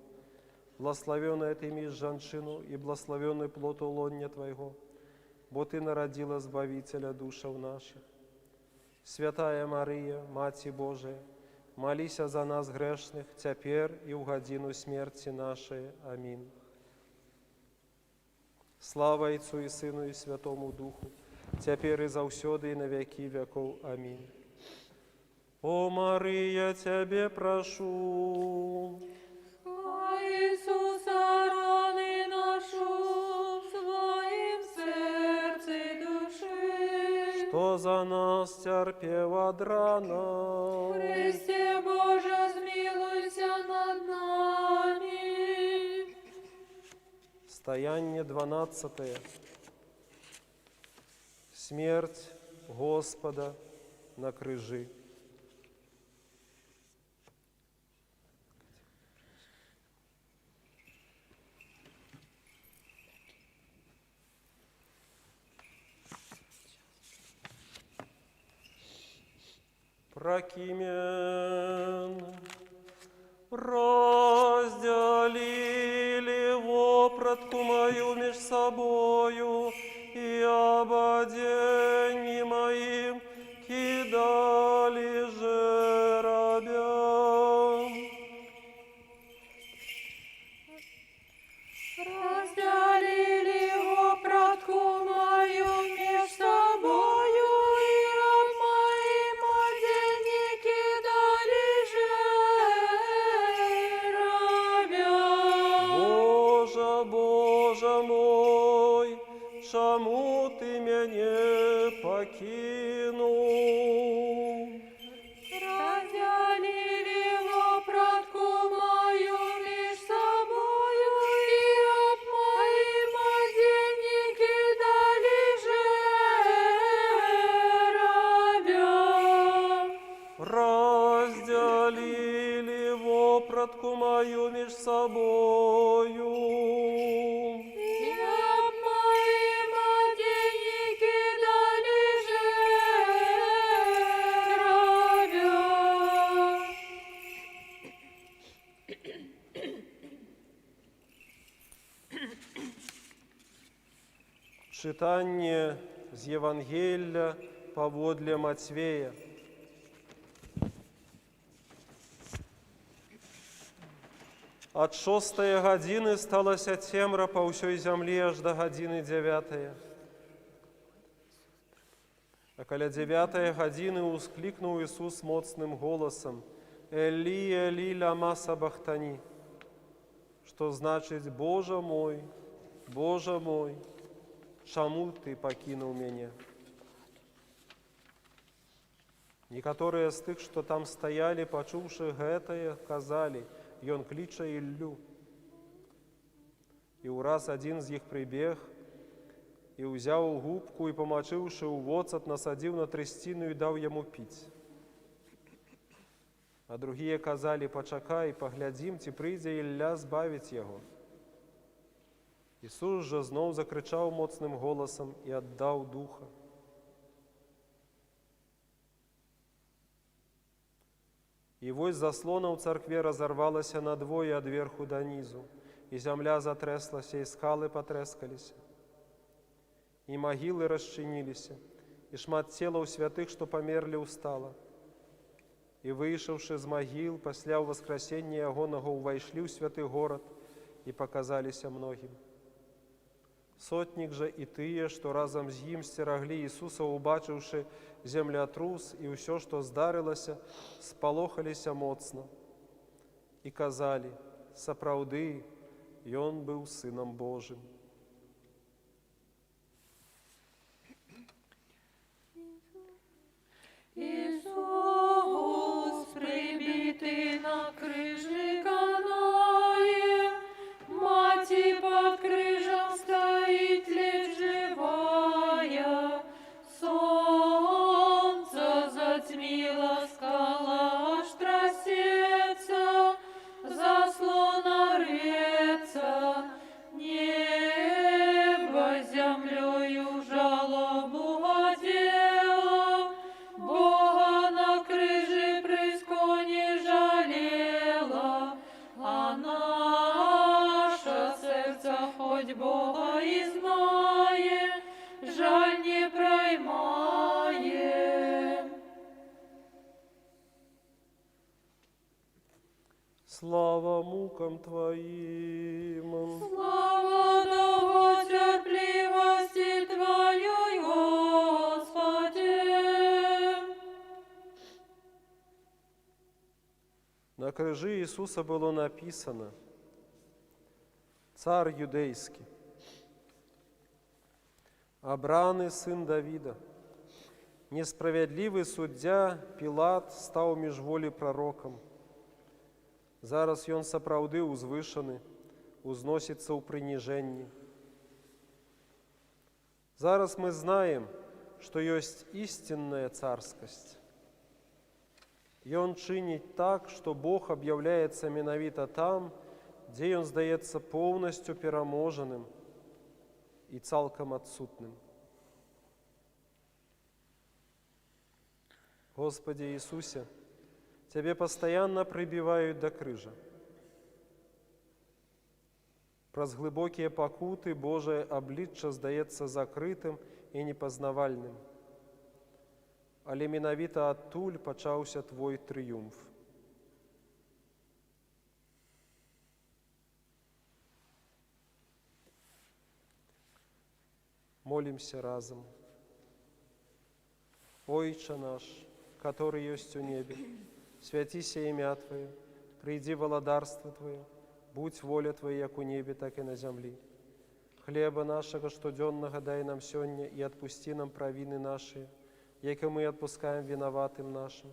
Благословенная Ты имеешь женщину, и благословенный плод улонья Твоего, бо Ты народила Збавителя душев наших. Святая Мария, Мати Божия, молися за нас грешных, теперь и в годину смерти нашей. Аминь. Слава Отцу и Сыну и Святому Духу, теперь и завсёды и на веки веков. Аминь. О, Мария, Тебе прошу, Иисуса раны нашу в своим сердце души. что за нас терпев от рана. Христе Боже, змилуйся над нами. Стояние 12. Смерть Господа на крыжи. Прокимен, разделили вопратку мою меж собою, и об оденье моим кидали жеробям. Разделили вопратку мою меж собою, и об моим оденнике дали жеробям. Боже, Боже мой, чому Ты меня покинул? Разделили вопратку мою меж собою, и об моим оденнике дали жеробям. Разделили вопратку мою меж собою. И об моим оденнике дали жеробям. Читание з Євангелія паводле Матвея. От 6 гадзіны сталася цемра па ўсёй зямлі аж да гадзіны 9. А каля 9 гадзіны ўсклікнуў Ісус моцным голасам: «Элі, Элі, лама сабахтані», што значыць: «Божа мой, чаму ты пакінуў мяне?» Некаторыя з тых, што там стаялі, пачуўшы гэтае, казалі: «Ён кліча Іллю». І ўраз адзін з іх прыбег і ўзяў губку і, памачыўшы ў воцат, насадзіў на трысціну і даў яму піць. А другія казалі: «Пачакай, паглядзім, ці прыйдзе Ілля збавіць яго». Ісус жа зноў закрычаў моцным голасам і аддаў духа. І вось заслона ў царкве разарвалася надвое ад верху да нізу, і зямля затрэслася, і скалы патрэскаліся. І магілы расчыніліся, і шмат целаў святых, што памерлі, устала. І выйшаўшы з магіл, пасля ўваскрасення ягонага ўвайшлі ў святы горад і паказаліся многім. Сотнік жа і тыя, што разам з ім сцераглі Ісуса, убачыўшы землятрус і ўсё, што здарылася, спалохаліся моцна і казалі: «Сапраўды, Ён быў Сынам Божым». Ісус, прибитий на крижі канає, маті под крижем стоїть ледь живая, сонце затьміло, скала аж трясеться, заслона рветься, небо землею жалобу одела, Бога на крижі близько не жалела, а наше серце хоть Бога і знає, жаль не проймає. Слава мукам Твоим! Слава довготерпливости Твоей, Господи! На крижі Ісуса було написано: «Цар юдейський, обраний син Давіда, несправедливий суддя Пілат став міжволі пророком. Зараз ён сапраўды узвышаны, узносіцца ў прыніжэнні. Зараз мы знаем, што ёсць істинная царскасць. Ён чыніць так, што Бог аб'яўляецца менавіта там, дзе ён здаецца поўнасцю пераможаным і цалкам адсутным. Господи Иисусе, Тебе постоянно прибивают до крыжа. Праз глыбокія пакуты Божае аблічча здаецца закрытым і непазнавальным. Але менавіта адтуль пачаўся Твой трыумф. Молимся разом. Ойче наш, который есть у небе, святися имя Твое, приди владарство Твое, будь воля Твоя, як у небе, так и на земле. Хлеба нашего штоденного дай нам сёння, и отпусти нам провины наши, як и мы отпускаем виноватым нашим.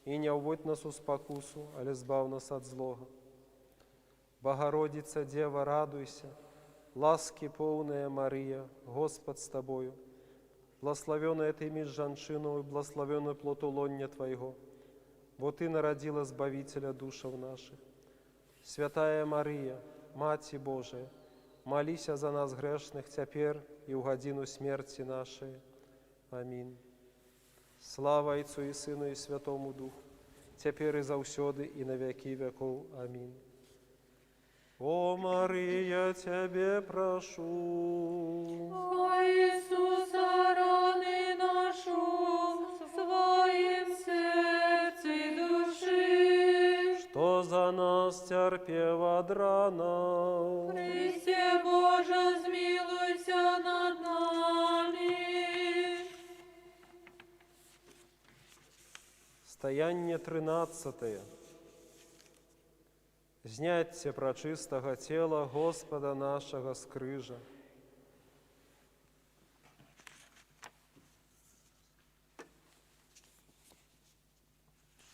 И не уводь нас у спокусу, але збав нас от злого. Богородица, Дева, радуйся, ласки полная Мария, Господь с Тобою, благословенная Ты меж жанчиною, благословенный плод улоння Твоего, бо Ты народила Збавителя душев наших. Святая Мария, Маті Божия, молися за нас грешных теперь и в годину смерти нашей. Аминь. Слава Отцу и Сыну и Святому Духу, теперь и заўсёды и на веки веков. Аминь. О, Мария, Тебе прошу. О Иисуса, раны нашу в своем сердце и души, Что за нас терпев от рана, Христе Боже, змилуйся над нами. Стояние 13. Зняцце прачыстага тела Господа нашего с крыжа.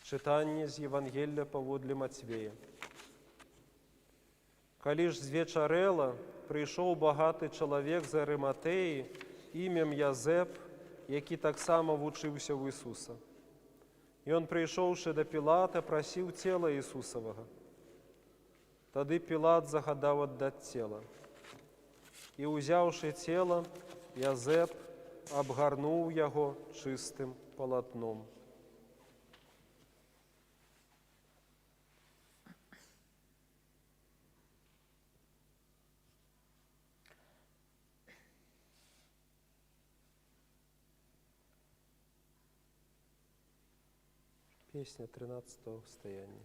Читание з Евангелия паводле Матвея. Калі ж звечарэла, прыйшоў багаты чалавек з Арыматэі імем Язэп, які таксама вучыўся ў Ісуса. Ён, прыйшоўшы да Пілата, прасіў цела Ісусавага. Тады Пілат загадаў аддаць цела. І, узяўшы цела, Язэп абгарнуў яго чыстым палатном. Песня 13-го стояния.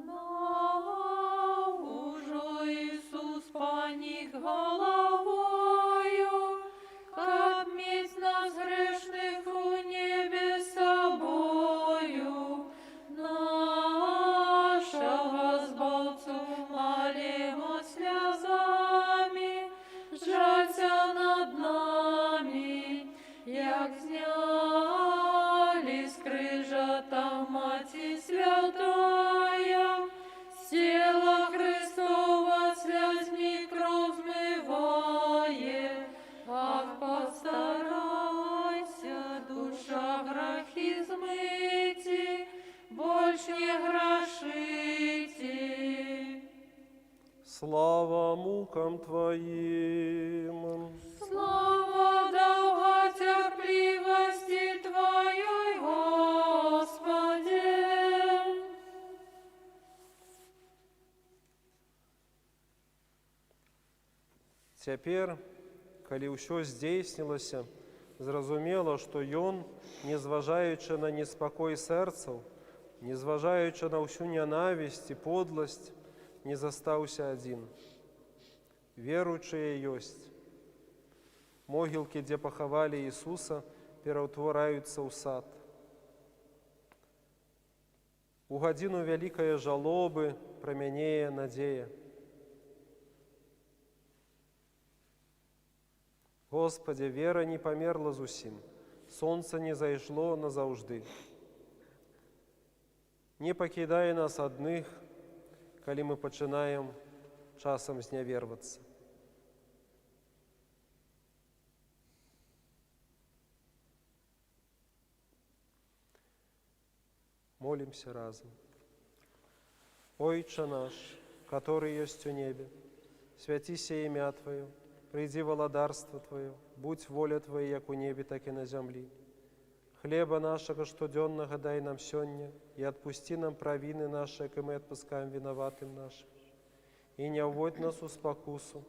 Сканав уже Иисус поник головою, как месть нас грешных у небе собою. Нашего Збавцу молимо слезами, жалься над нами, як зняли с крыжа там Мати Святая, села Христова слезьми кровь смывает. Ах, постарайся, душа, грехи змыти, больше не грешите. Слава мукам Твоим! Слава долготерпливости Твоей, Господи! Цяпер, калі ўсё здзейснілася, зразумела, што ён, незважаючы на неспакой сэрцаў, незважаючы на ўсю нянавісць і подласць, не застаўся адзін. Веруючыя ёсць. Могілкі, дзе пахавалі Ісуса, пераўтвараюцца ў сад. У гадзіну вялікае жалобы прамянее надзея. Господи, вера не памерла зусім, сонца не зайшло назаўжды. Не пакідай нас адных, калі мы пачынаем часам знявервацца. Молимся разом. Отче наш, который есть у небе, святися имя Твое, приди владарство Твое, будь воля Твоя, як у небе, так и на земле. Хлеба нашего штоденного дай нам сёння, и отпусти нам провины наши, как и мы отпускаем виноватым нашим. И не вводь нас у спокусу,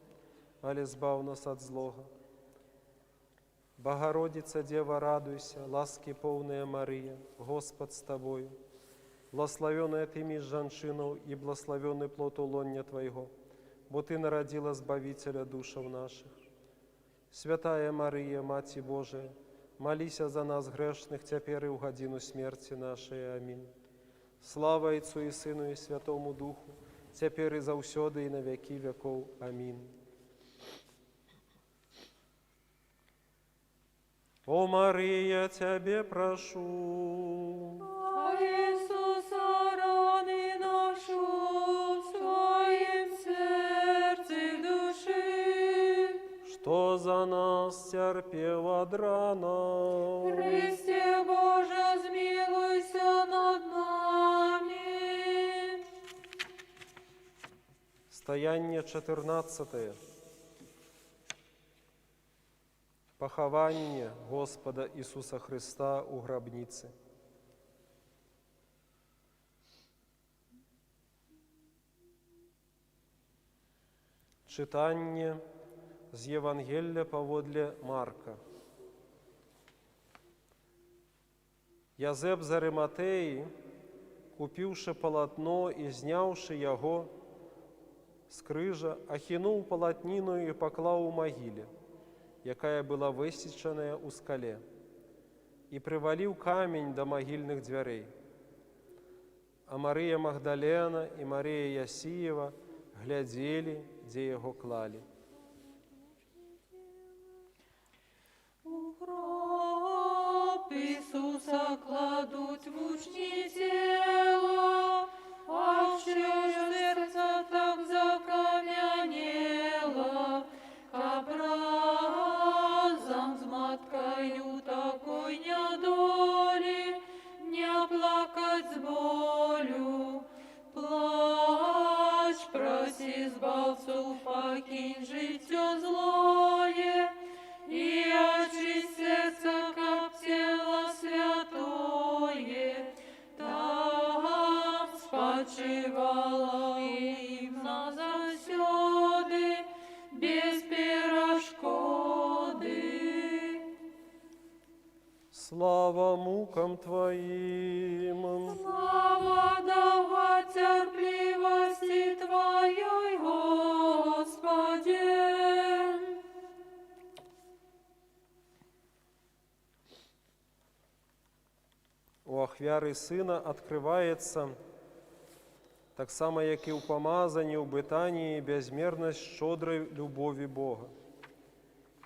але збав нас от злого. Богородица, Дева, радуйся, ласки полная Мария, Господь с Тобою. Благословенная Ты меж женщинов и благословенный плод улонья Твоего, бо Ты народила Збавителя душев наших. Святая Мария, Мати Божия, молися за нас грешных, теперь и в годину смерти нашей. Аминь. Слава Отцу и Сыну и Святому Духу, теперь и заусёды и на веки веков. Аминь. О Мария, Тебе прошу, А Иисуса раны ношу в своем сердце души. что за нас терпел от рана. Христе Боже, zmiłuйся над нами. Стояние 14. Похование Господа Иисуса Христа у гробницы. Читание з Євангелія паводле Марка. Язэп з Арыматэі, купіўшы палатно і зняўшы яго, З крыжа ахінуў палатніну і паклаў у магіле, якая была высечаная ў скале, і прываліў камень да магільных дзвярэй. А Марыя Магдалена і Марія Ясіева глядзелі, дзе яго клалі. У гроб Ісуса кладуть мучні тіло, а що ж серце так закам'яніло, каб разом з маткою такой недолі не плакать з болю. Плач, проси збавцу, покинь життя злое, и очисть сердце, как тело святое, там спочивало им назавсёды, без перешкоди. Слава мукам Твоим! Слава довготерпливости Твоей, Господи! У ахвяры Сына адкрываецца, таксама як і ў памазанні ў Бетаніі, бязмернасць шчодрай любові Бога.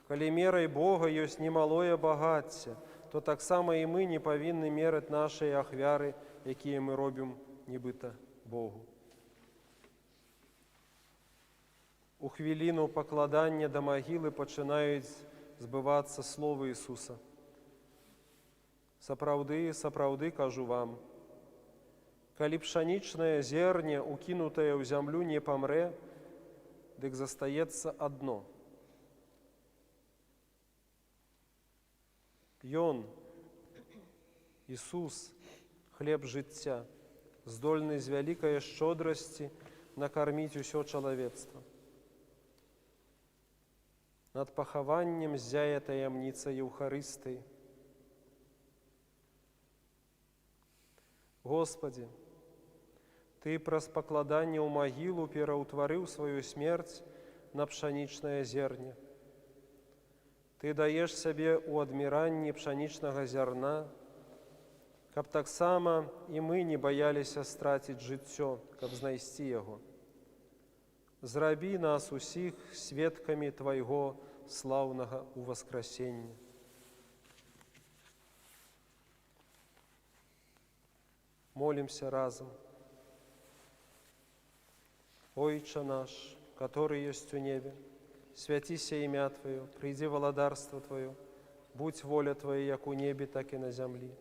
Калі мерай Бога ёсць немалое багацце, то таксама і мы не павінны мераць нашыя ахвяры, якія мы робім нібыта Богу. У хвіліну пакладання да магілы пачынаюць збывацца словы Ісуса. Сапраўды, сапраўды кажу вам, калі пшанічнае зерне, укінутае ў зямлю, не памрэ, дык застаецца адно. Ён, Ісус, хлеб жыцця, здольны з вялікай шчодрасці накарміць усё чалавецтва. Над пахаваннем ззяе таямніца Еўхарыстыі. Господи, Ты праз пакладанне ў магілу пераўтварыў сваю смерць на пшанічнае зерне. Ты даеш сябе ў адміранні пшанічнага зярна, каб таксама і мы не баяліся страціць жыццё, каб знайсці яго. Зрабі нас усіх сведкамі Твайго слаўнага ўваскрасення. Молимся разом. Отче наш, который есть у небе, святися имя Твое, приди владарство Твое, будь воля Твоя, як у небе, так и на земле.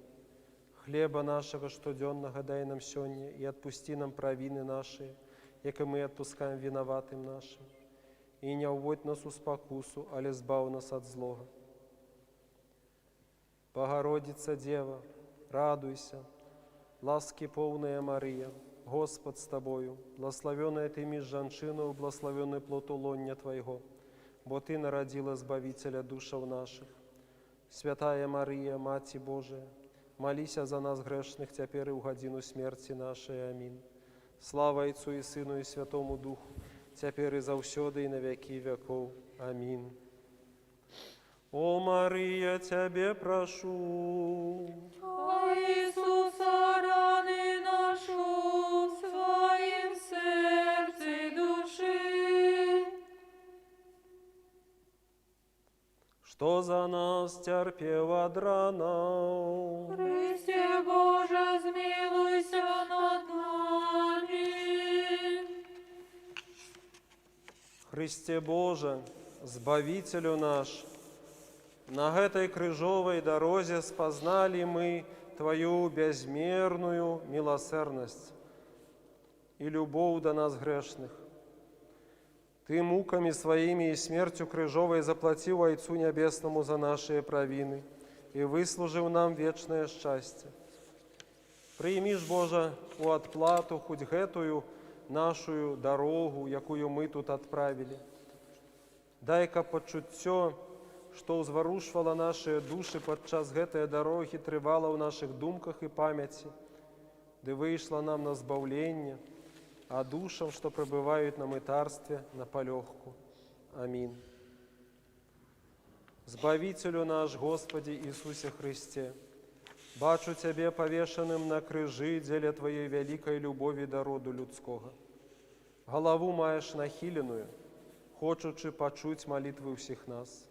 Хлеба нашего штоденного дай нам сёння, и отпусти нам провины наши, як и мы отпускаем виноватым нашим. И не уводь нас у спокусу, але збав нас от злого. Богородица Дева, радуйся, ласки полная Мария, Господь с Тобою, благословенная Ты меж жанчиною, благословенный плод улоння Твоего, бо Ты народила Збавителя душев наших. Святая Мария, Мати Божия, молися за нас грешных, теперь и в годину смерти нашей. Аминь. Слава Отцу и Сыну и Святому Духу, теперь и завсёды и на веки веков. Аминь. О Мария, Тебе прошу, О Иисуса, раны нашу в своем сердце души, что за нас терпел от ранов. Христе Боже, змилуйся над нами. Христе Боже, Збавителю наш, на гэтай крыжовай дарозе спазнали мы Твою безмерную милосердность и любовь до нас грешных. Ты муками Своими и смертью крыжовой заплатил Отцу Небесному за наши провины и выслужил нам вечное счастье. Прийми ж, Боже, у отплату хоть гэтую нашу дорогу, якую мы тут отправили. Дай-ка почуццё, што ўзварушвала нашыя душы падчас гэтай дарогі, трывала ў нашых думках і памяці, ды выйшла нам на збаўленне, а душам, что пребывают на мытарстве, на полегку. Аминь. Збавителю наш, Господи Иисусе Христе, бачу Тебе повешенным на крыжи, деле Твоей великой любови до роду людского. Голову маєш нахиленную, хочучи почуть молитвы всех нас.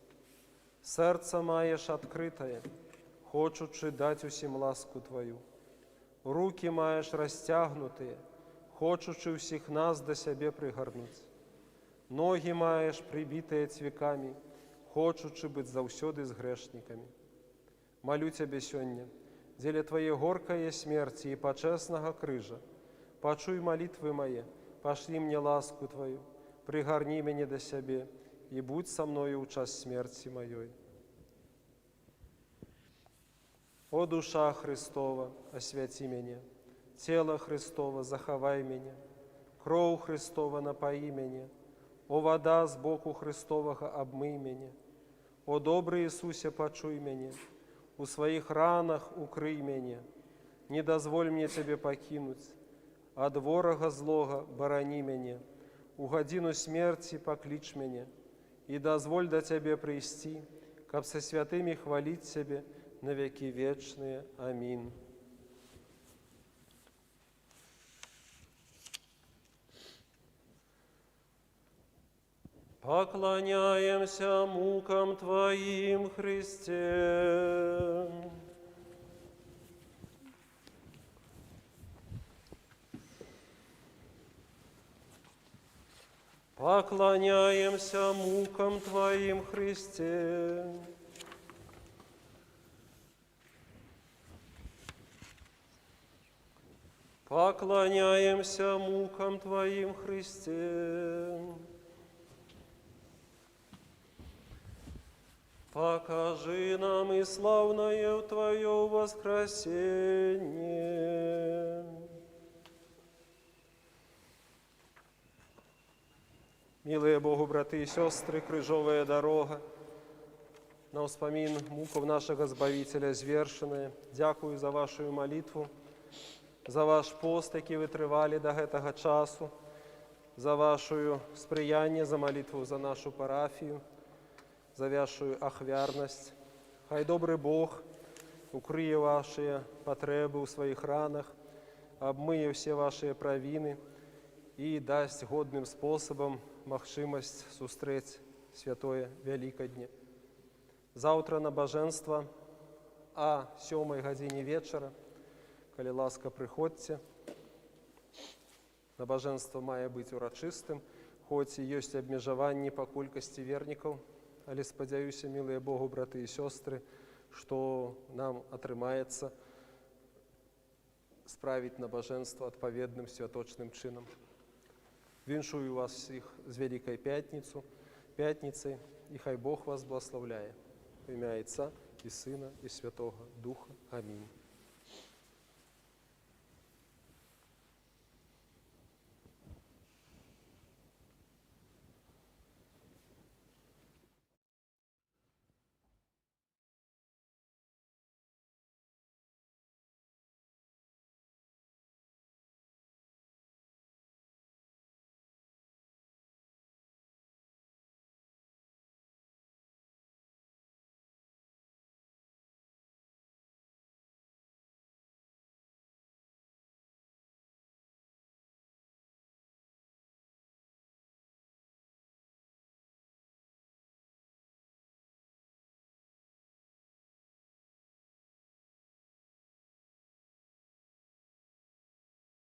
Сердце маєш открытое, хочучи дать усім ласку Твою. Руки маєш розтягнутые, хочучи всіх нас до себе пригорнуть. Ноги маєш прибитые цвіками, хочучи быть заўсёды з грешниками. Молю Тебе сёння, деле Твоей горкой смерти и почестного крыжа, почуй молитвы мои, пошли мне ласку Твою, пригорни меня до себе и будь со мною у час смерти моей. О душа Христова, освяти меня, тело Христово, заховай меня, кров Христова, напои меня, о вода с боку Христового, обмый меня, о добрый Иисусе, почуй меня, у своих ранах укрый меня, не дозволь мне Тебе покинуть, от ворога злого борони меня, у годину смерти поклич меня, и дозволь до Тебе прийти, каб со святыми хвалить Тебе на веки вечные. Аминь. Поклоняемся мукам Твоим, Христе. Поклоняемся мукам Твоим, Христе. Поклоняемся мукам Твоим, Христе. Покажи нам и славное Твое воскресение. Милые Богу, браты и сестры, крыжовая дорога, на вспомин муков нашего Збавителя звершеная. Дякую за вашу молитву, за ваш пост, який ви тривали до гэтага часу, за ваше сприяння, за молитву за нашу парафію, за вашу ахвярность. Хай добрый Бог укрые ваши потребы у своих ранах, обмые все ваши провины и даст годным способом магчимость сустрэць святое Великодне. Завтра набажэнства о 7 године вечера. Калі ласка, прыходзьце. Набажэнства мае быць урачыстым, хоць і ёсць абмежаванні па колькасці вернікаў, але спадзяюся, мілыя Богу, браты і сёстры, што нам атрымаецца справіць набажэнства адпаведным святочным чынам. Віншую вас всіх з Вялікай Пятніцай, і хай Бог вас благословляє. В ім'я Отця і Сина і Святого Духа. Амінь.